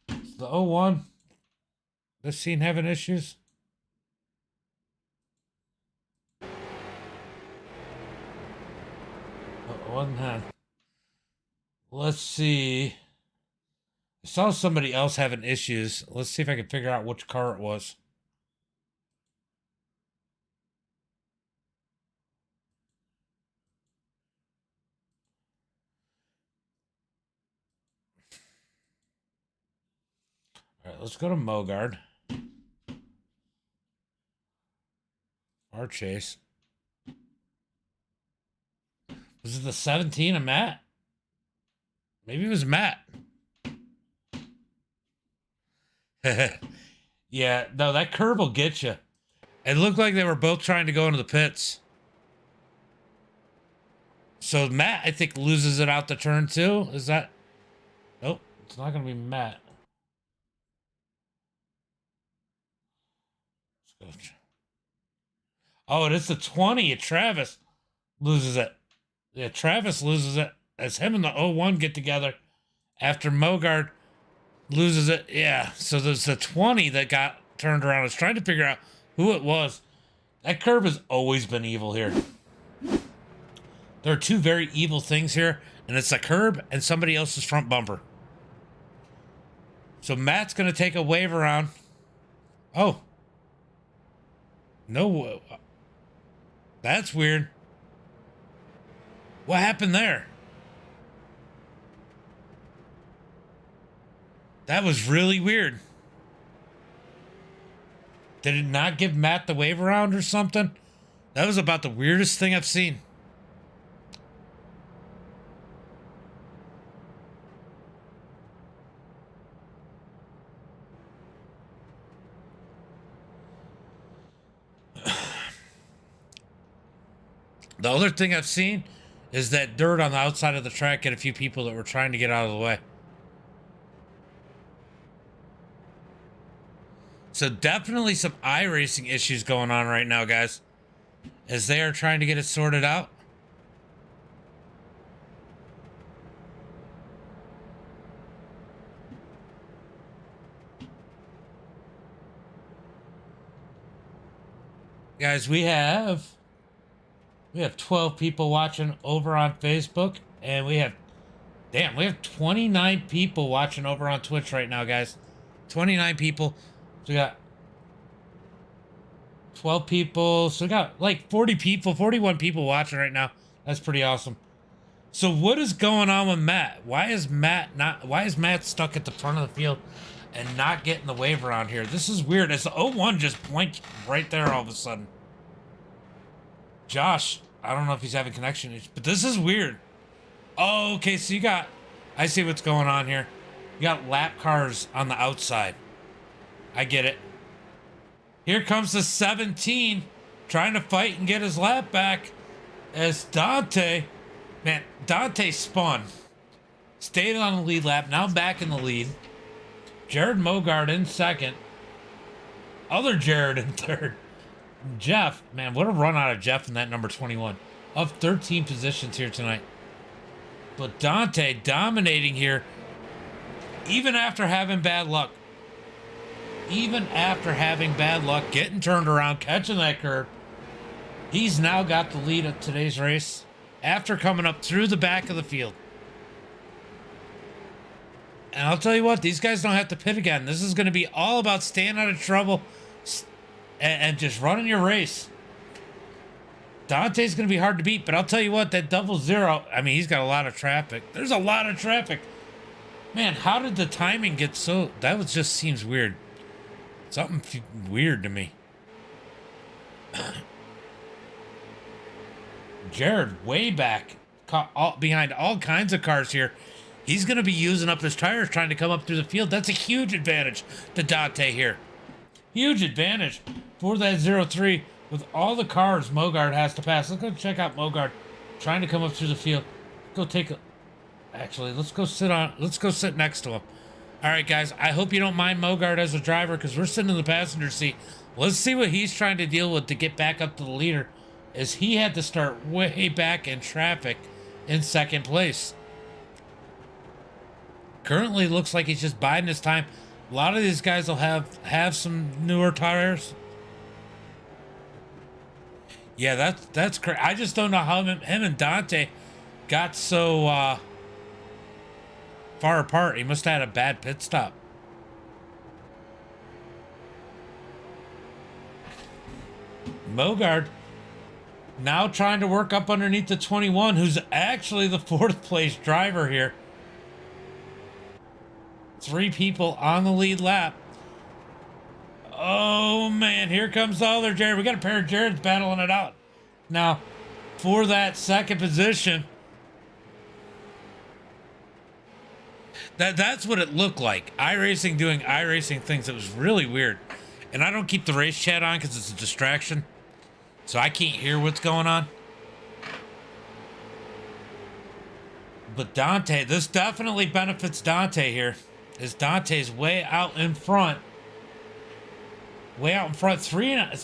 It's the 01. This scene having issues? Wasn't that? Let's see. I saw somebody else having issues. Let's see if I can figure out which car it was. All right, let's go to Mogard. Our chase. Was it the 17 of Matt? Maybe it was Matt. Yeah, no, that curve will get you. It looked like they were both trying to go into the pits. So Matt, I think, loses it out the turn too. Is that... Nope, it's not going to be Matt. Let's go. Oh, it is the 20. Travis loses it. Yeah, Travis loses it as him and the 01 get together after Mogard loses it. Yeah, so there's the 20 that got turned around. I was trying to figure out who it was. That curve has always been evil here. There are two very evil things here, and it's a curb and somebody else's front bumper. So Matt's going to take a wave around. Oh. No. That's weird. What happened there? That was really weird. Did it not give Matt the wave around or something? That was about the weirdest thing I've seen. The other thing I've seen is that dirt on the outside of the track and a few people that were trying to get out of the way. So definitely some iRacing issues going on right now, guys, as they are trying to get it sorted out. Guys, we have 12 people watching over on Facebook, and we have 29 people watching over on Twitch right now, guys. 29 people. So we got 12 people. So we got like 40 people, 41 people watching right now. That's pretty awesome. So what is going on with Matt? Why is Matt stuck at the front of the field and not getting the wave around here? This is weird. It's the 01 just blinked right there all of a sudden. Josh, I don't know if he's having connection issues, but this is weird. Oh, okay, so I see what's going on here. You got lap cars on the outside. I get it. Here comes the 17 trying to fight and get his lap back as Dante. Man, Dante spun. Stayed on the lead lap, now back in the lead. Jared Mogard in second. Other Jared in third. Jeff, man, what a run out of Jeff in that number 21. Up 13 positions here tonight. But Dante dominating here, even after having bad luck. Even after having bad luck, getting turned around, catching that curve. He's now got the lead of today's race after coming up through the back of the field. And I'll tell you what, these guys don't have to pit again. This is going to be all about staying out of trouble and just running your race. Dante's going to be hard to beat, but I'll tell you what, that double zero, I mean, he's got a lot of traffic. There's a lot of traffic. Man, how did the timing get so... That was just seems weird. Something weird to me. Jared, way back, behind all kinds of cars here. He's going to be using up his tires trying to come up through the field. That's a huge advantage to Dante here. Huge advantage for that 0-3 with all the cars Mogard has to pass. Let's go check out Mogard trying to come up through the field. Go take a... Actually, let's go sit next to him. All right, guys, I hope you don't mind Mogard as a driver because we're sitting in the passenger seat. Let's see what he's trying to deal with to get back up to the leader, as he had to start way back in traffic in second place. Currently, looks like he's just biding his time. A lot of these guys will have some newer tires. Yeah, that's crazy. I just don't know how him and Dante got so far apart. He must have had a bad pit stop. Mogard now trying to work up underneath the 21, who's actually the fourth place driver here. 3 people on the lead lap. Oh man, here comes the other Jared. We got a pair of Jareds battling it out now for that second position. That's what it looked like. iRacing doing iRacing things. It was really weird. And I don't keep the race chat on because it's a distraction. So I can't hear what's going on. But Dante, this definitely benefits Dante here. As Dante's way out in front. Way out in front.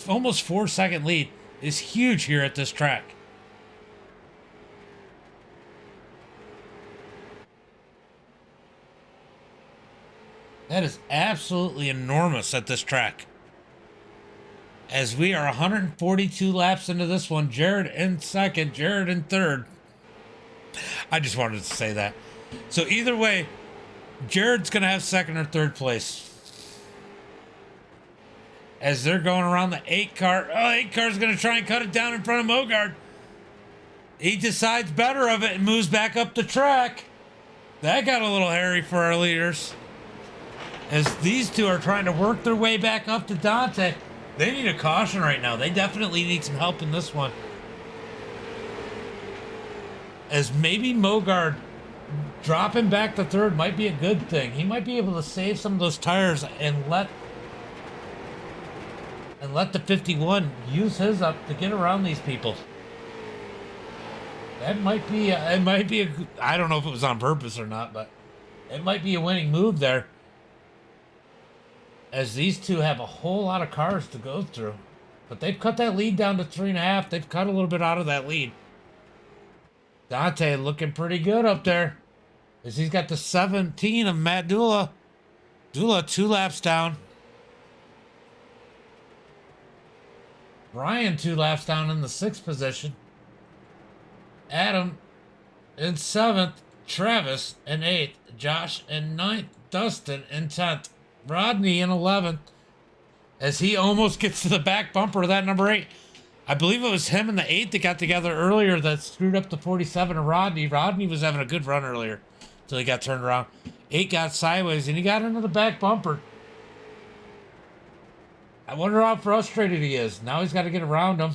Almost 4-second lead is huge here at this track. That is absolutely enormous at this track. As we are 142 laps into this one, Jared in second, Jared in third. I just wanted to say that. So either way, Jared's going to have second or third place. As they're going around the 8 car. Oh, 8 car's going to try and cut it down in front of Mogard. He decides better of it and moves back up the track. That got a little hairy for our leaders. As these two are trying to work their way back up to Dante. They need a caution right now. They definitely need some help in this one. As maybe Mogard dropping back to third might be a good thing. He might be able to save some of those tires and let the 51 use his up to get around these people. That might be I don't know if it was on purpose or not, but it might be a winning move there. As these two have a whole lot of cars to go through. But they've cut that lead down to 3.5. They've cut a little bit out of that lead. Dante looking pretty good up there. As he's got the 17 of Matt Dula. Dula 2 laps down. Brian 2 laps down in the 6th position. Adam in 7th. Travis in 8th. Josh in 9th. Dustin in 10th. Rodney in 11th, as he almost gets to the back bumper of that number 8. I believe it was him and the 8 that got together earlier that screwed up the 47 of Rodney. Rodney was having a good run earlier until he got turned around. 8 got sideways and he got into the back bumper. I wonder how frustrated he is. Now he's got to get around him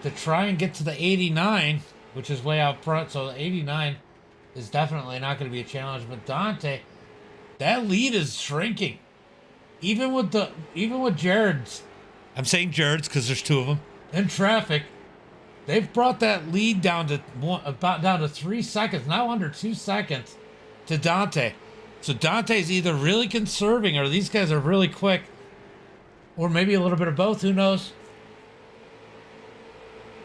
to try and get to the 89, which is way out front. So the 89 is definitely not going to be a challenge. But Dante, that lead is shrinking. Even with Jared's, I'm saying Jared's because there's 2 of them in traffic, they've brought that lead down to 3 seconds, now under 2 seconds to Dante. So Dante's either really conserving or these guys are really quick, or maybe a little bit of both. Who knows?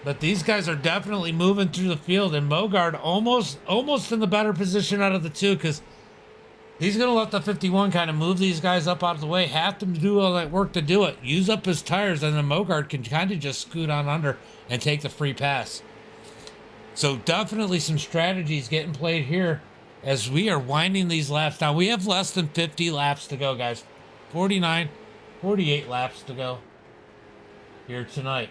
But these guys are definitely moving through the field, and Mogard almost in the better position out of the 2, because he's going to let the 51 kind of move these guys up out of the way, have to do all that work to do it, use up his tires, and then Mogard can kind of just scoot on under and take the free pass. So definitely some strategies getting played here as we are winding these laps down. We have less than 50 laps to go, guys. 48 laps to go. here tonight.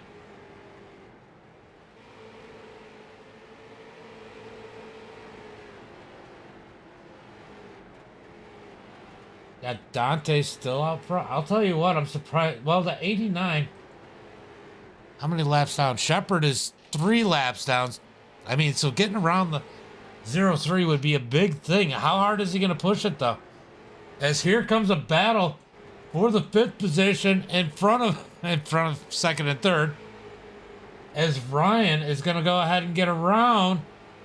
Yeah, Dante's still out front. I'll tell you what, I'm surprised. Well, the 89. How many laps down? Shepard is 3 laps down. I mean, so getting around the 0-3 would be a big thing. How hard is he going to push it, though? As here comes a battle for the 5th position in front of second and third. As Ryan is going to go ahead and get around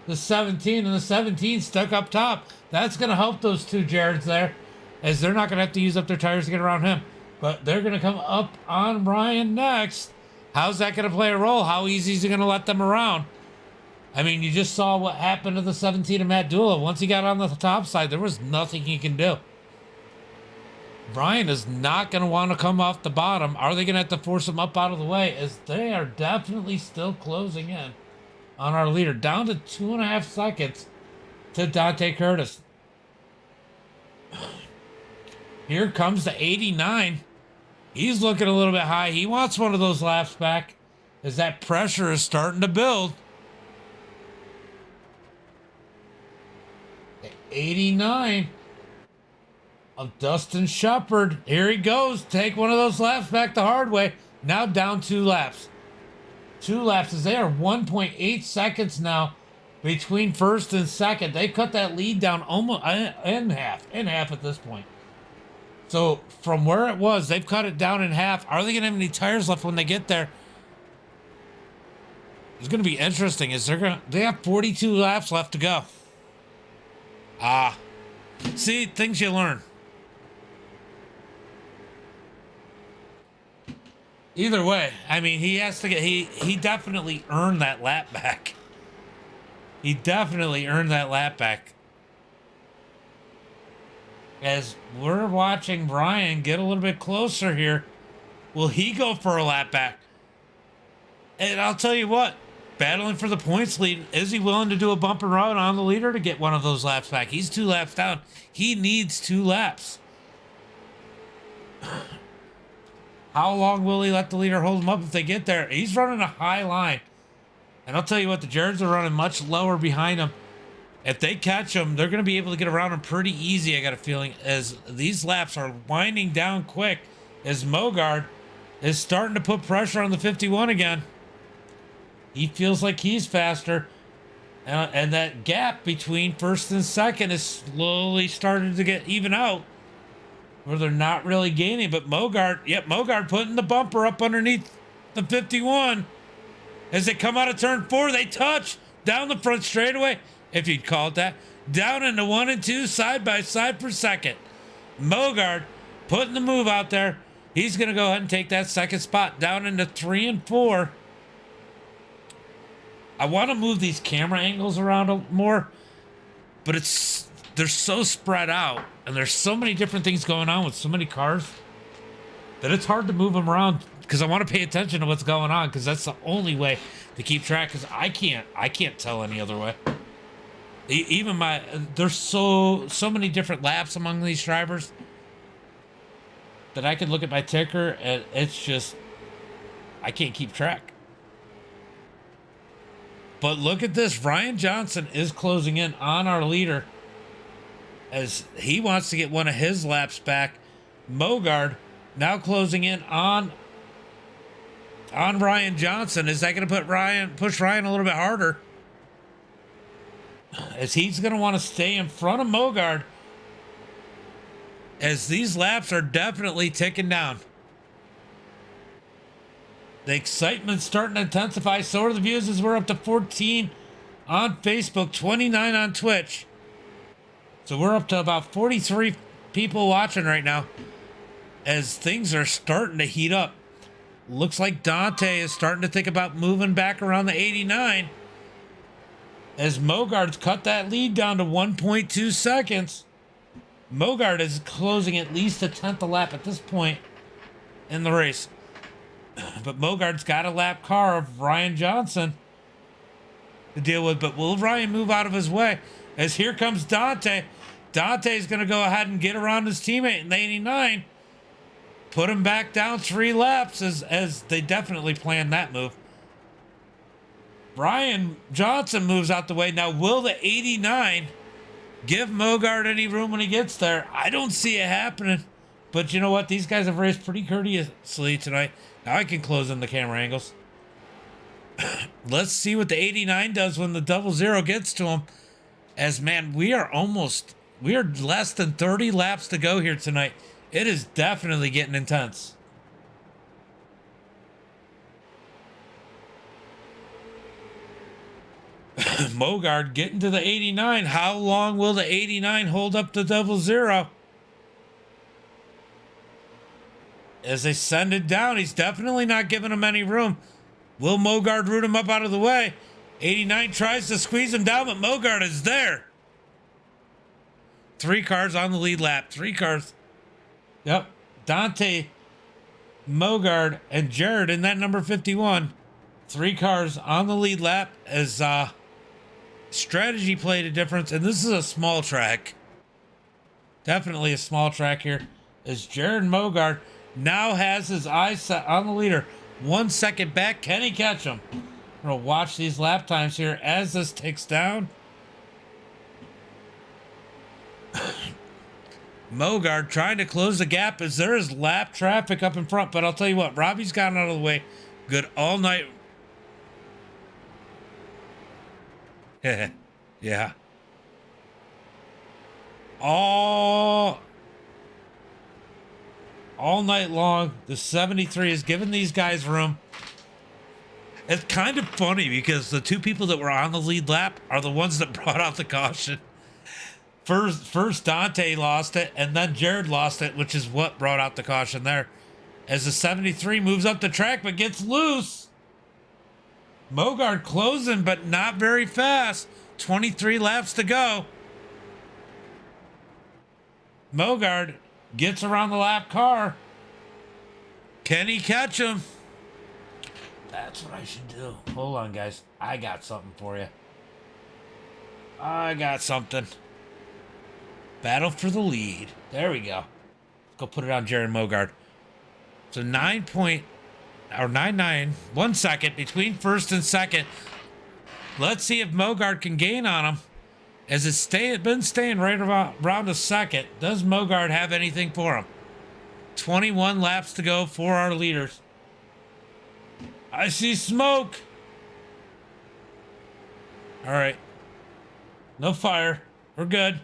the 17, and the 17 stuck up top. That's going to help those two Jareds there, as they're not going to have to use up their tires to get around him. But they're going to come up on Ryan next. How's that going to play a role? How easy is he going to let them around? I mean, you just saw what happened to the 17 of Matt Dula. Once he got on the top side, there was nothing he can do. Brian is not going to want to come off the bottom. Are they going to have to force him up out of the way? As they are definitely still closing in on our leader. Down to 2.5 seconds to Dante Curtis. Here comes the 89. He's looking a little bit high. He wants one of those laps back as that pressure is starting to build. 89 of Dustin Shepard. Here he goes. Take one of those laps back the hard way. Now down 2 laps. 2 laps as they are 1.8 seconds now between first and second. They cut that lead down almost in half at this point. So from where it was, they've cut it down in half. Are they going to have any tires left when they get there? It's going to be interesting. They have 42 laps left to go. See, things you learn. Either way, I mean, he has to get, he definitely earned that lap back. He definitely earned that lap back. As we're watching Brian get a little bit closer here, will he go for a lap back? And I'll tell you what, battling for the points lead, is he willing to do a bump and run on the leader to get one of those laps back? He's 2 laps down. He needs 2 laps. How long will he let the leader hold him up if they get there? He's running a high line. And I'll tell you what, the Jareds are running much lower behind him. If they catch him, they're going to be able to get around him pretty easy, I got a feeling, as these laps are winding down quick, as Mogard is starting to put pressure on the 51 again. He feels like he's faster. And that gap between first and second is slowly starting to get even out, where they're not really gaining. But Mogard putting the bumper up underneath the 51. As they come out of turn 4, they touch down the front straightaway, if you'd call it that, down into 1 and 2 side by side for second. Mogard putting the move out there. He's going to go ahead and take that second spot down into 3 and 4. I want to move these camera angles around more, but they're so spread out, and there's so many different things going on with so many cars that it's hard to move them around, because I want to pay attention to what's going on, because that's the only way to keep track, because I can't tell any other way. Even there's so many different laps among these drivers that I could look at my ticker and it's just, I can't keep track. But look at this. Ryan Johnson is closing in on our leader as he wants to get one of his laps back. Mogard now closing in on Ryan Johnson. Is that going to push Ryan a little bit harder? As he's going to want to stay in front of Mogard, as these laps are definitely ticking down. The excitement's starting to intensify. So are the views, as we're up to 14 on Facebook, 29 on Twitch. So we're up to about 43 people watching right now, as things are starting to heat up. Looks like Dante is starting to think about moving back around the 89. As Mogard's cut that lead down to 1.2 seconds. Mogard is closing at least a tenth a lap at this point in the race. But Mogard's got a lap car of Ryan Johnson to deal with. But will Ryan move out of his way? As here comes Dante. Dante's going to go ahead and get around his teammate in the 89. Put him back down 3 laps as they definitely planned that move. Brian Johnson moves out the way. Now, will the 89 give Mogard any room when he gets there? I don't see it happening. But you know what? These guys have raced pretty courteously tonight. Now I can close in the camera angles. Let's see what the 89 does when the 00 gets to him. As, man, we are less than 30 laps to go here tonight. It is definitely getting intense. Mogard getting to the 89. How long will the 89 hold up the 00? As they send it down, he's definitely not giving him any room. Will Mogard root him up out of the way? 89 tries to squeeze him down, but Mogard is there. 3 cars on the lead lap. 3 cars. Yep. Dante, Mogard, and Jared in that number 51. 3 cars on the lead lap as strategy played a difference. And this is a small track. Definitely a small track here. As Jared Mogard now has his eyes set on the leader. 1 second back. Can he catch him? We're going to watch these lap times here as this ticks down. Mogard trying to close the gap as there is lap traffic up in front. But I'll tell you what, Robbie's gotten out of the way good all night. Yeah. All night long, the 73 has given these guys room. It's kind of funny because the 2 people that were on the lead lap are the ones that brought out the caution. First Dante lost it, and then Jared lost it, which is what brought out the caution there. As the 73 moves up the track but gets loose. Mogard closing, but not very fast. 23 laps to go. Mogard gets around the lap car. Can he catch him? That's what I should do. Hold on, guys. I got something for you. I got something. Battle for the lead. There we go. Let's go put it on Jared Mogard. So 9.99, 1 second between first and second. Let's see if Mogard can gain on him. As it's been staying right around a second. Does Mogard have anything for him? 21 laps to go for our leaders. I see smoke. All right. No fire. We're good.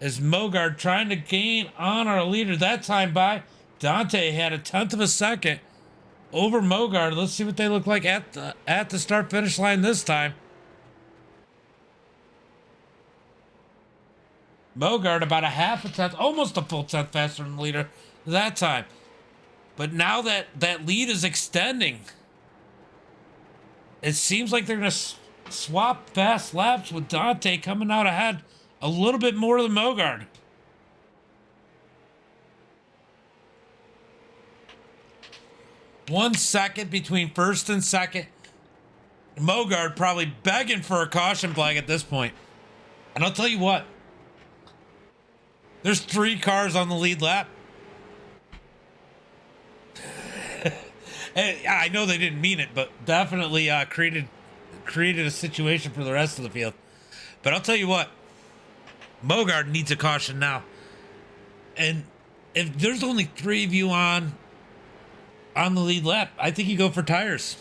As Mogard trying to gain on our leader that time by Dante had 1/10 of a second over Mogard. Let's see what they look like at the start finish line this time. Mogard about 1/2 a tenth, almost a full tenth faster than the leader that time. But now that lead is extending, it seems like they're going to swap fast laps with Dante coming out ahead a little bit more than Mogard. One second between first and second. Mogard probably begging for a caution flag at this point. And I'll tell you what. There's 3 cars on the lead lap. I know they didn't mean it, but definitely created a situation for the rest of the field. But I'll tell you what. Mogard needs a caution now. And if there's only 3 of you on the lead lap, I think you go for tires.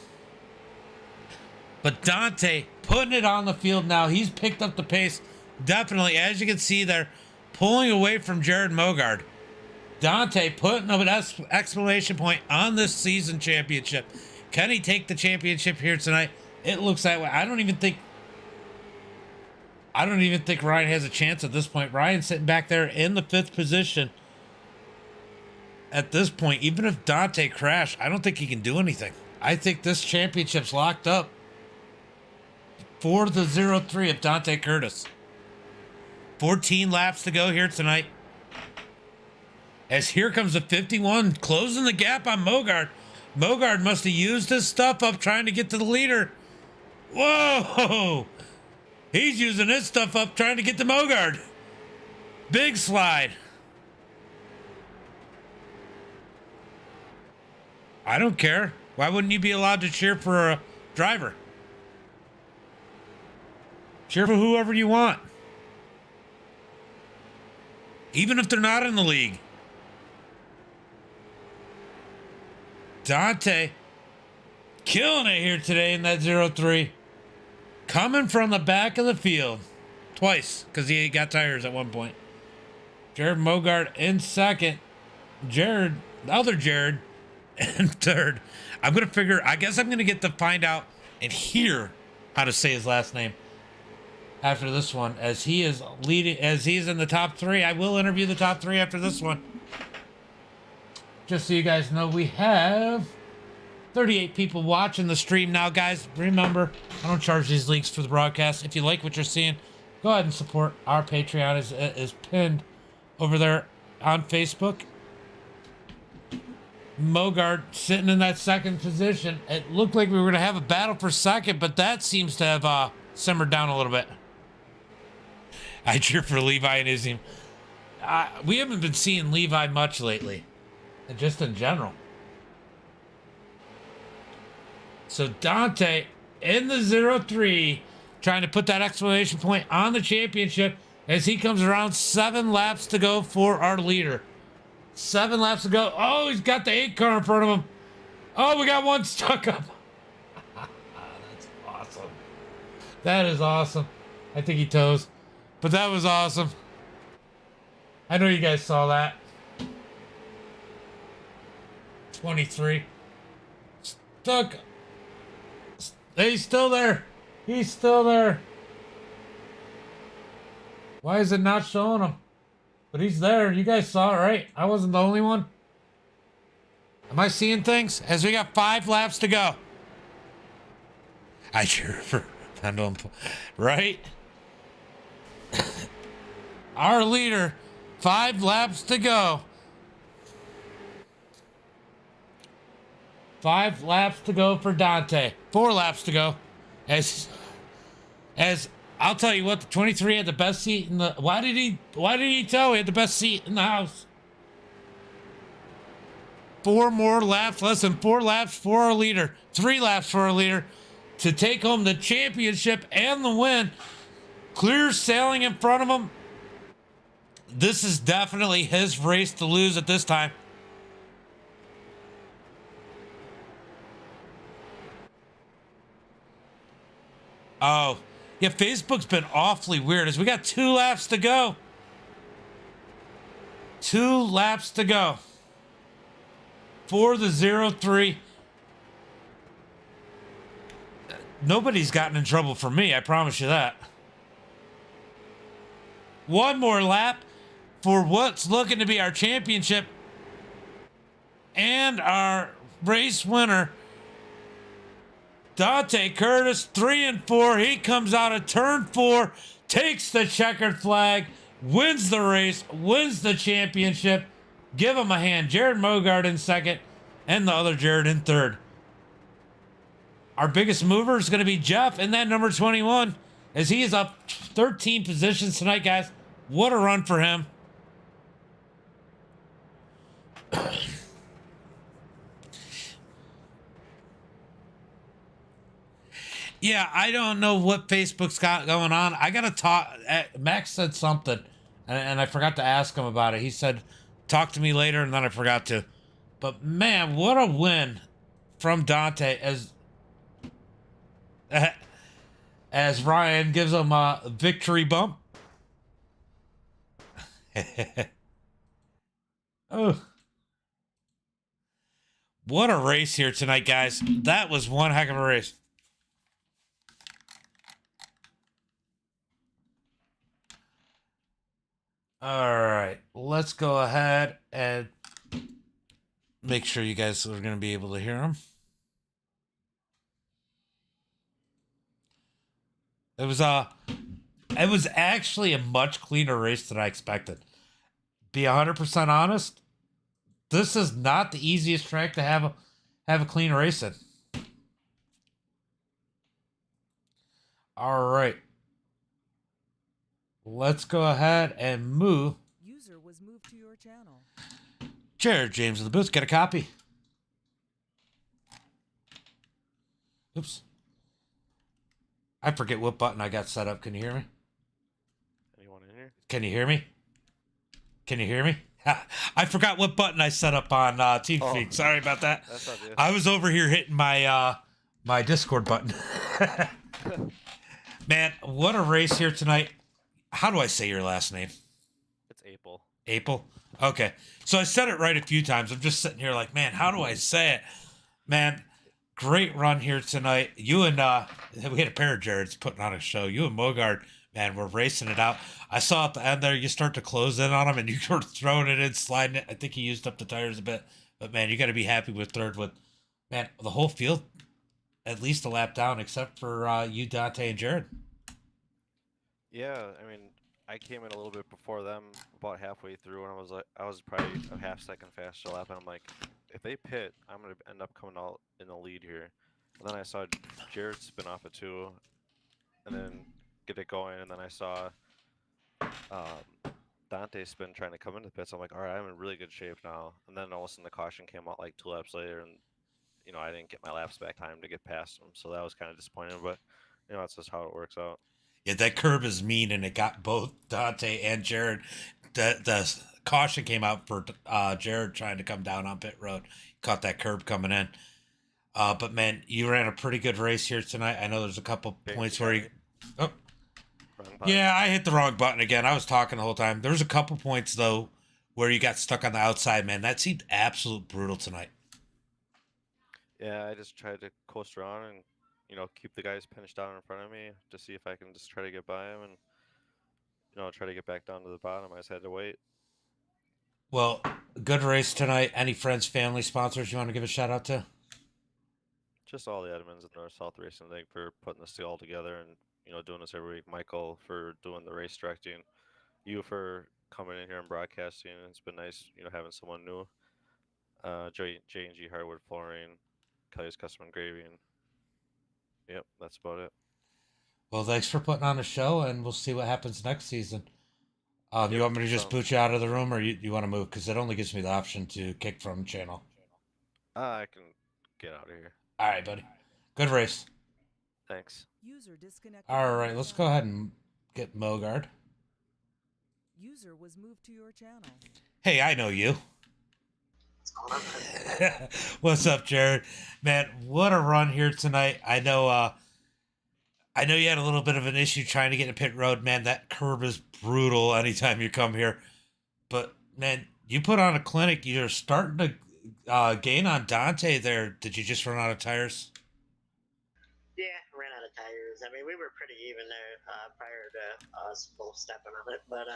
But Dante putting it on the field now. He's picked up the pace. Definitely, as you can see there, pulling away from Jared Mogard. Dante putting up an exclamation point on this season championship. Can he take the championship here tonight? It looks that way. I don't even think Ryan has a chance at this point. Ryan's sitting back there in the 5th position. At this point, even if Dante crashed, I don't think he can do anything. I think this championship's locked up for the 03 of Dante Curtis. 14 laps to go here tonight. As here comes the 51, closing the gap on Mogard. Mogard must have used his stuff up trying to get to the leader. Whoa! He's using his stuff up trying to get to Mogard. Big slide. I don't care. Why wouldn't you be allowed to cheer for a driver? Cheer for whoever you want. Even if they're not in the league. Dante killing it here today in that 0-3. Coming from the back of the field. Twice, because he got tires at one point. Jared Mogart in second. Jared, the other Jared, in third. I'm going to figure, I guess I'm going to get to find out and hear how to say his last name after this one. As he is leading, as he's in the top 3. I will interview the top 3 after this one. Just so you guys know, we have 38 people watching the stream now, guys. Remember, I don't charge these links for the broadcast. If you like what you're seeing, go ahead and support. Our Patreon is pinned over there on Facebook. Mogart sitting in that second position. It looked like we were going to have a battle for second, but that seems to have simmered down a little bit. I cheer for Levi and his team. We haven't been seeing Levi much lately, and just in general. So Dante in the 0-3, trying to put that exclamation point on the championship as he comes around. 7 laps to go for our leader. 7 laps to go. Oh, he's got the 8 car in front of him. Oh, we got one stuck up. That's awesome. That is awesome. I think he toes. But that was awesome. I know you guys saw that. 23. Stuck. He's still there. He's still there. Why is it not showing him? But he's there. You guys saw it, right? I wasn't the only one. Am I seeing things? As we got 5 laps to go. I cheer for Pendulum. Right? Our leader. 5 laps to go. 5 laps to go for Dante. 4 laps to go. As I'll tell you what, the 23 had the best seat in the. Why did he tell he had the best seat in the house? 4 more laps, less than 4 laps for our leader. 3 laps for our leader to take home the championship and the win. Clear sailing in front of him. This is definitely his race to lose at this time. Oh, yeah, Facebook's been awfully weird as we got 2 laps to go. 2 laps to go for the 0-3. Nobody's gotten in trouble for me, I promise you that. 1 more lap for what's looking to be our championship and our race winner. Dante Curtis, 3 and 4. He comes out of turn 4, takes the checkered flag, wins the race, wins the championship. Give him a hand. Jared Mogart in second, and the other Jared in third. Our biggest mover is going to be Jeff in that number 21, as he is up 13 positions tonight, guys. What a run for him. Yeah, I don't know what Facebook's got going on. I got to talk. Max said something, and I forgot to ask him about it. He said, talk to me later, and then I forgot to. But, man, what a win from Dante as Ryan gives him a victory bump. Oh. What a race here tonight, guys. That was one heck of a race. All right, let's go ahead and make sure you guys are going to be able to hear them. It was actually a much cleaner race than I expected. Be 100% honest, this is not the easiest track to have a clean race in. All right. Let's go ahead and move. User was moved to your channel. Jared James in the booth, get a copy. Oops. I forget what button I got set up. Can you hear me? Anyone in here? Can you hear me? Can you hear me? I forgot what button I set up on TeamSpeak. Sorry about that. That's not good. I was over here hitting my my Discord button. Man, what a race here tonight. How do I say your last name? It's April. April? Okay. So I said it right a few times. I'm just sitting here like, man, how do I say it? Man, great run here tonight. You and we had a pair of Jareds putting on a show. You and Mogard, man, were racing it out. I saw at the end there you start to close in on him and you were throwing it in, sliding it. I think he used up the tires a bit. But man, you gotta be happy with third with man, the whole field at least a lap down except for you, Dante, and Jared. Yeah, I mean, I came in a little bit before them, about halfway through, and I was probably a half second faster lap, and I'm like, if they pit, I'm gonna end up coming out in the lead here. And then I saw Jared spin off a two, and then get it going, and then I saw Dante spin trying to come into the pits. I'm like, all right, I'm in really good shape now. And then all of a sudden the caution came out like 2 laps later, and I didn't get my laps back time to get past him, so that was kind of disappointing. But that's just how it works out. Yeah, that curb is mean, and it got both Dante and Jared. The caution came out for Jared trying to come down on pit road. Caught that curb coming in. But man, you ran a pretty good race here tonight. I know there's a couple points where you. Oh, yeah, I hit the wrong button again. I was talking the whole time. There was a couple points though where you got stuck on the outside. Man, that seemed absolute brutal tonight. Yeah, I just tried to coast around and keep the guys pinched down in front of me to see if I can just try to get by them and try to get back down to the bottom. I just had to wait. Well, good race tonight. Any friends, family, sponsors you want to give a shout out to? Just all the admins at North South Racing League for putting this all together and doing this every week. Michael for doing the race directing. You for coming in here and broadcasting. It's been nice, having someone new. J&G Hardwood flooring, Kelly's Custom Engraving. Yep, that's about it. Well, thanks for putting on a show, and we'll see what happens next season. You want me to just boot you out of the room, or you want to move? Because it only gives me the option to kick from channel. I can get out of here. All right, buddy. Good race. Thanks. User disconnected. All right, let's go ahead and get Mogard. User was moved to your channel. Hey, I know you. What's up, Jared? Man, what a run here tonight. I know you had a little bit of an issue trying to get in pit road. Man, that curb is brutal anytime you come here. But, man, you put on a clinic. You're starting to gain on Dante there. Did you just run out of tires? Yeah, ran out of tires. I mean, we were pretty even there prior to us both stepping on it. But,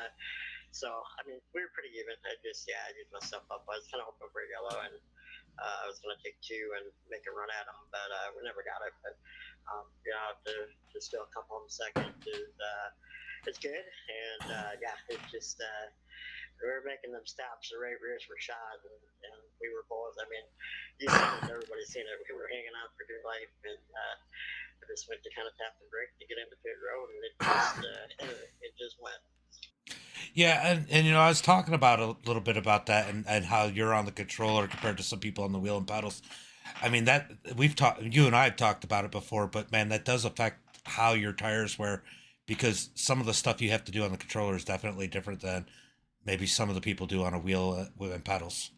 so, I mean, we were pretty even. I used myself up. I was kind of hoping for yellow, and I was going to take two and make a run at them, but we never got it. But, to still come home second is good. And, yeah, it's just we were making them stops. The right rears were shot, and we were both. I mean, you seen it, everybody's seen it. We were hanging on for dear life, and I just went to kind of tap the brake to get into pit road, and it just went. Yeah, and I was talking about a little bit about that and how you're on the controller compared to some people on the wheel and pedals. I mean, that you and I have talked about it before, but man, that does affect how your tires wear, because some of the stuff you have to do on the controller is definitely different than maybe some of the people do on a wheel and pedals.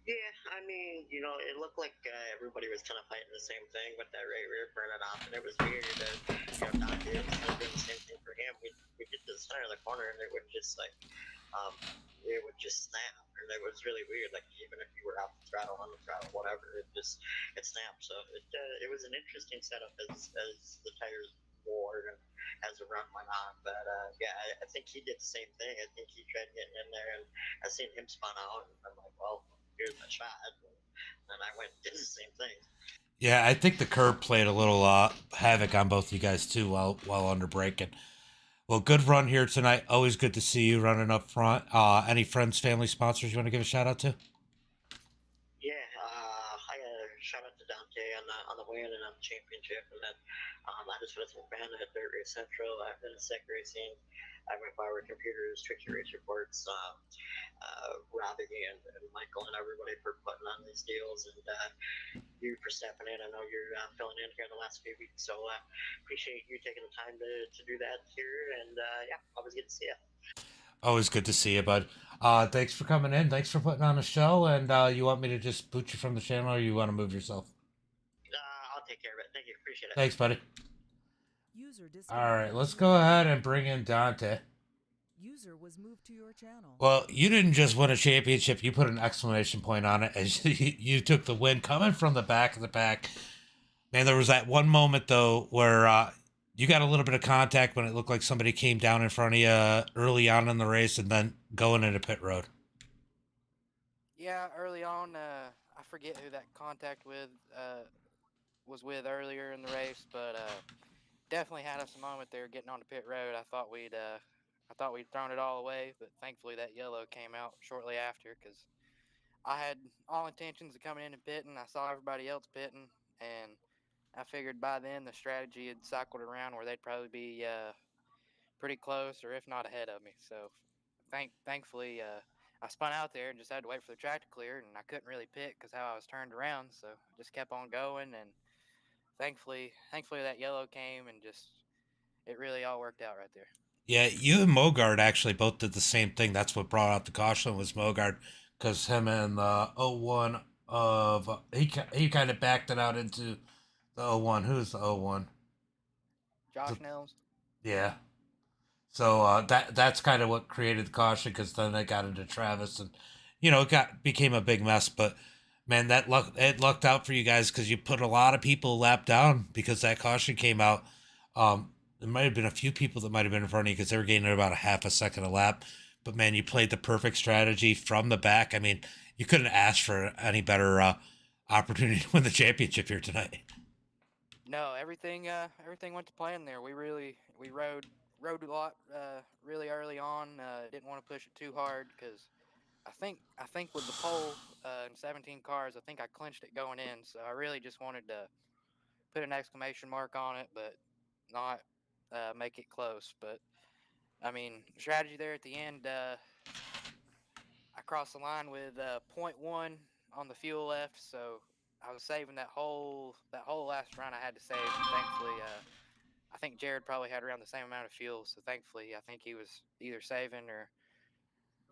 Yeah, I mean, it looked like everybody was kind of fighting the same thing with that right rear burning off, and it was weird. Dante was kind of doing the same thing for him. We get to the center of the corner, and it would just it would just snap, and it was really weird. Like even if you were off the throttle, on the throttle, whatever, it snapped. So it was an interesting setup as the tires wore and as the run went on. But yeah, I think he did the same thing. I think he tried getting in there, and I seen him spun out, and I'm like, well, here's my shot, and I went and did the same thing. Yeah, I think the curb played a little havoc on both you guys too while under braking. Well, good run here tonight. Always good to see you running up front. Any friends, family, sponsors you want to give a shout out to? Yeah, I got a shout out to Dante on the win and on the championship, and then I just want to thank Ben at Dirt Race Central, I've been a Sec Racing, I went by our computers, Twitchy Race Reports, Robbie and Michael and everybody for putting on these deals, and you for stepping in. I know you're filling in here the last few weeks, so appreciate you taking the time to do that here, and yeah, always good to see you. Always good to see you, bud. Thanks for coming in. Thanks for putting on a show. And you want me to just boot you from the channel, or you want to move yourself? I'll take care of it. Thank you. Appreciate it. Thanks, buddy. User All right, disconnected let's from go your ahead channel. and bring in Dante. User was moved to your channel. Well, you didn't just win a championship. You put an exclamation point on it as you took the win coming from the back of the pack. Man, there was that one moment, though, where you got a little bit of contact when it looked like somebody came down in front of you early on in the race and then going into pit road. Yeah, early on, I forget who that contact was with earlier in the race, but definitely had us a moment there getting on the pit road. I thought we'd thrown it all away, but thankfully that yellow came out shortly after, because I had all intentions of coming in and pitting. I saw everybody else pitting, and I figured by then the strategy had cycled around where they'd probably be pretty close, or if not ahead of me. So thankfully I spun out there and just had to wait for the track to clear, and I couldn't really pit because how I was turned around. So I just kept on going, and thankfully that yellow came, and just it really all worked out right there. Yeah, you and Mogard actually both did the same thing. That's what brought out the caution was Mogard, because him and the 01 of he kind of backed it out into the 01. Who's the 01? Josh Nels. Yeah. So that's kind of what created the caution, because then they got into Travis, and it became a big mess. But man, it lucked out for you guys, because you put a lot of people lap down because that caution came out. There might have been a few people that might have been in front of you because they were gaining about a half a second a lap. But man, you played the perfect strategy from the back. I mean, you couldn't ask for any better opportunity to win the championship here tonight. No, everything went to plan there. We rode a lot really early on. Didn't want to push it too hard because I think with the pole and 17 cars, I think I clinched it going in. So I really just wanted to put an exclamation mark on it, but not make it close. But I mean, strategy there at the end. I crossed the line with 0.1 on the fuel left, so I was saving that whole last run I had to save. And thankfully, I think Jared probably had around the same amount of fuel, so thankfully I think he was either saving or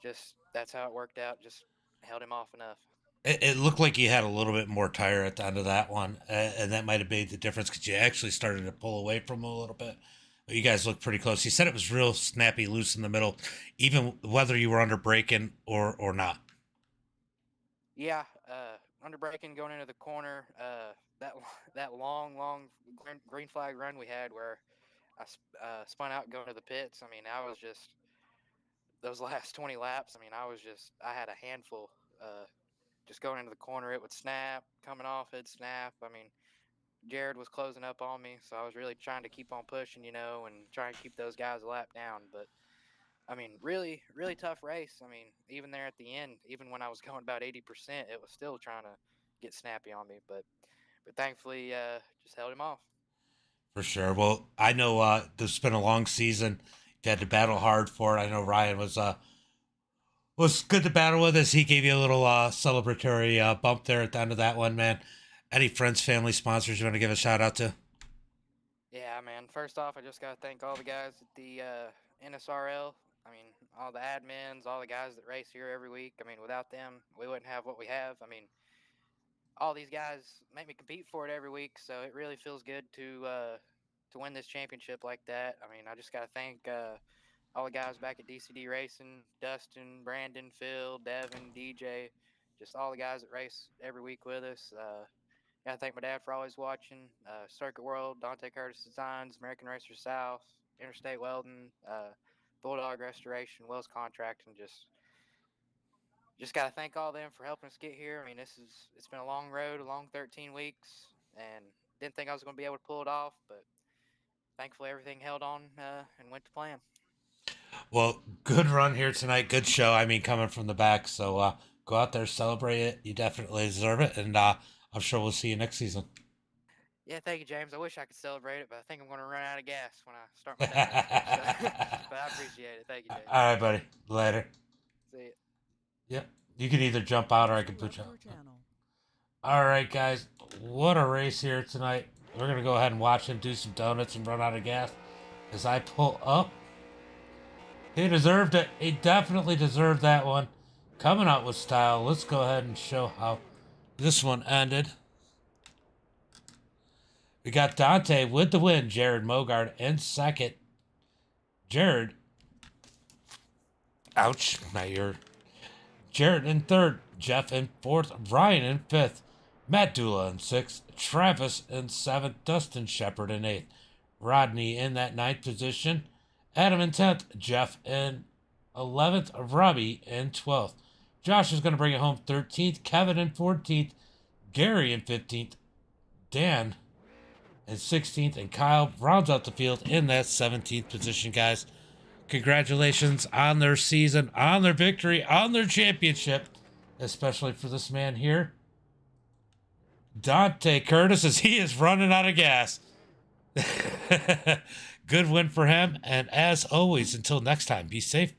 just that's how it worked out. Just held him off enough. It looked like you had a little bit more tire at the end of that one, and that might have made the difference, because you actually started to pull away from him a little bit. But you guys looked pretty close. You said it was real snappy, loose in the middle, even whether you were under braking or not. Yeah, under braking going into the corner. That long green flag run we had where I spun out going to the pits. I mean, I was just those last 20 laps. I mean, I had a handful. Just going into the corner, it would snap. Coming off, it'd snap. I mean, Jared was closing up on me, so I was really trying to keep on pushing, and try and keep those guys a lap down. But I mean, really, really tough race. I mean, even there at the end, even when I was going about 80%, it was still trying to get snappy on me. But thankfully, just held him off. For sure. Well, I know this has been a long season. You had to battle hard for it. I know Ryan was good to battle with us. He gave you a little celebratory bump there at the end of that one, man. Any friends, family, sponsors you want to give a shout out to? Yeah, man. First off, I just got to thank all the guys at the NSRL. I mean, all the admins, all the guys that race here every week. I mean, without them, we wouldn't have what we have. I mean, all these guys make me compete for it every week, so it really feels good to win this championship like that. I mean, I just got to thank all the guys back at DCD Racing, Dustin, Brandon, Phil, Devin, DJ, just all the guys that race every week with us. Gotta thank my dad for always watching. Circuit World, Dante Curtis Designs, American Racer South, Interstate Welding, Bulldog Restoration, Wells Contracting. Just gotta thank all of them for helping us get here. I mean, it's been a long road, a long 13 weeks, and didn't think I was gonna be able to pull it off, but thankfully everything held on and went to plan. Well, good run here tonight. Good show. I mean, coming from the back. So go out there, celebrate it. You definitely deserve it. And I'm sure we'll see you next season. Yeah, thank you, James. I wish I could celebrate it, but I think I'm going to run out of gas when I start my downhill stretch. But I appreciate it. Thank you, Jay. All right, buddy. Later. See ya. Yep. You can either jump out or I can put you on. All right, guys. What a race here tonight. We're going to go ahead and watch him do some donuts and run out of gas as I pull up. He deserved it. He definitely deserved that one. Coming out with style. Let's go ahead and show how this one ended. We got Dante with the win. Jared Mogard in second. Jared. Ouch. My ear. Jared in third. Jeff in fourth. Ryan in fifth. Matt Dula in sixth. Travis in seventh. Dustin Shepard in eighth. Rodney in that ninth position. Adam in 10th. Jeff in 11th. Robbie in 12th. Josh is going to bring it home 13th. Kevin in 14th. Gary in 15th. Dan in 16th. And Kyle rounds out the field in that 17th position, guys. Congratulations on their season, on their victory, on their championship. Especially for this man here, Dante Curtis, as he is running out of gas. Good win for him. And as always, until next time, be safe,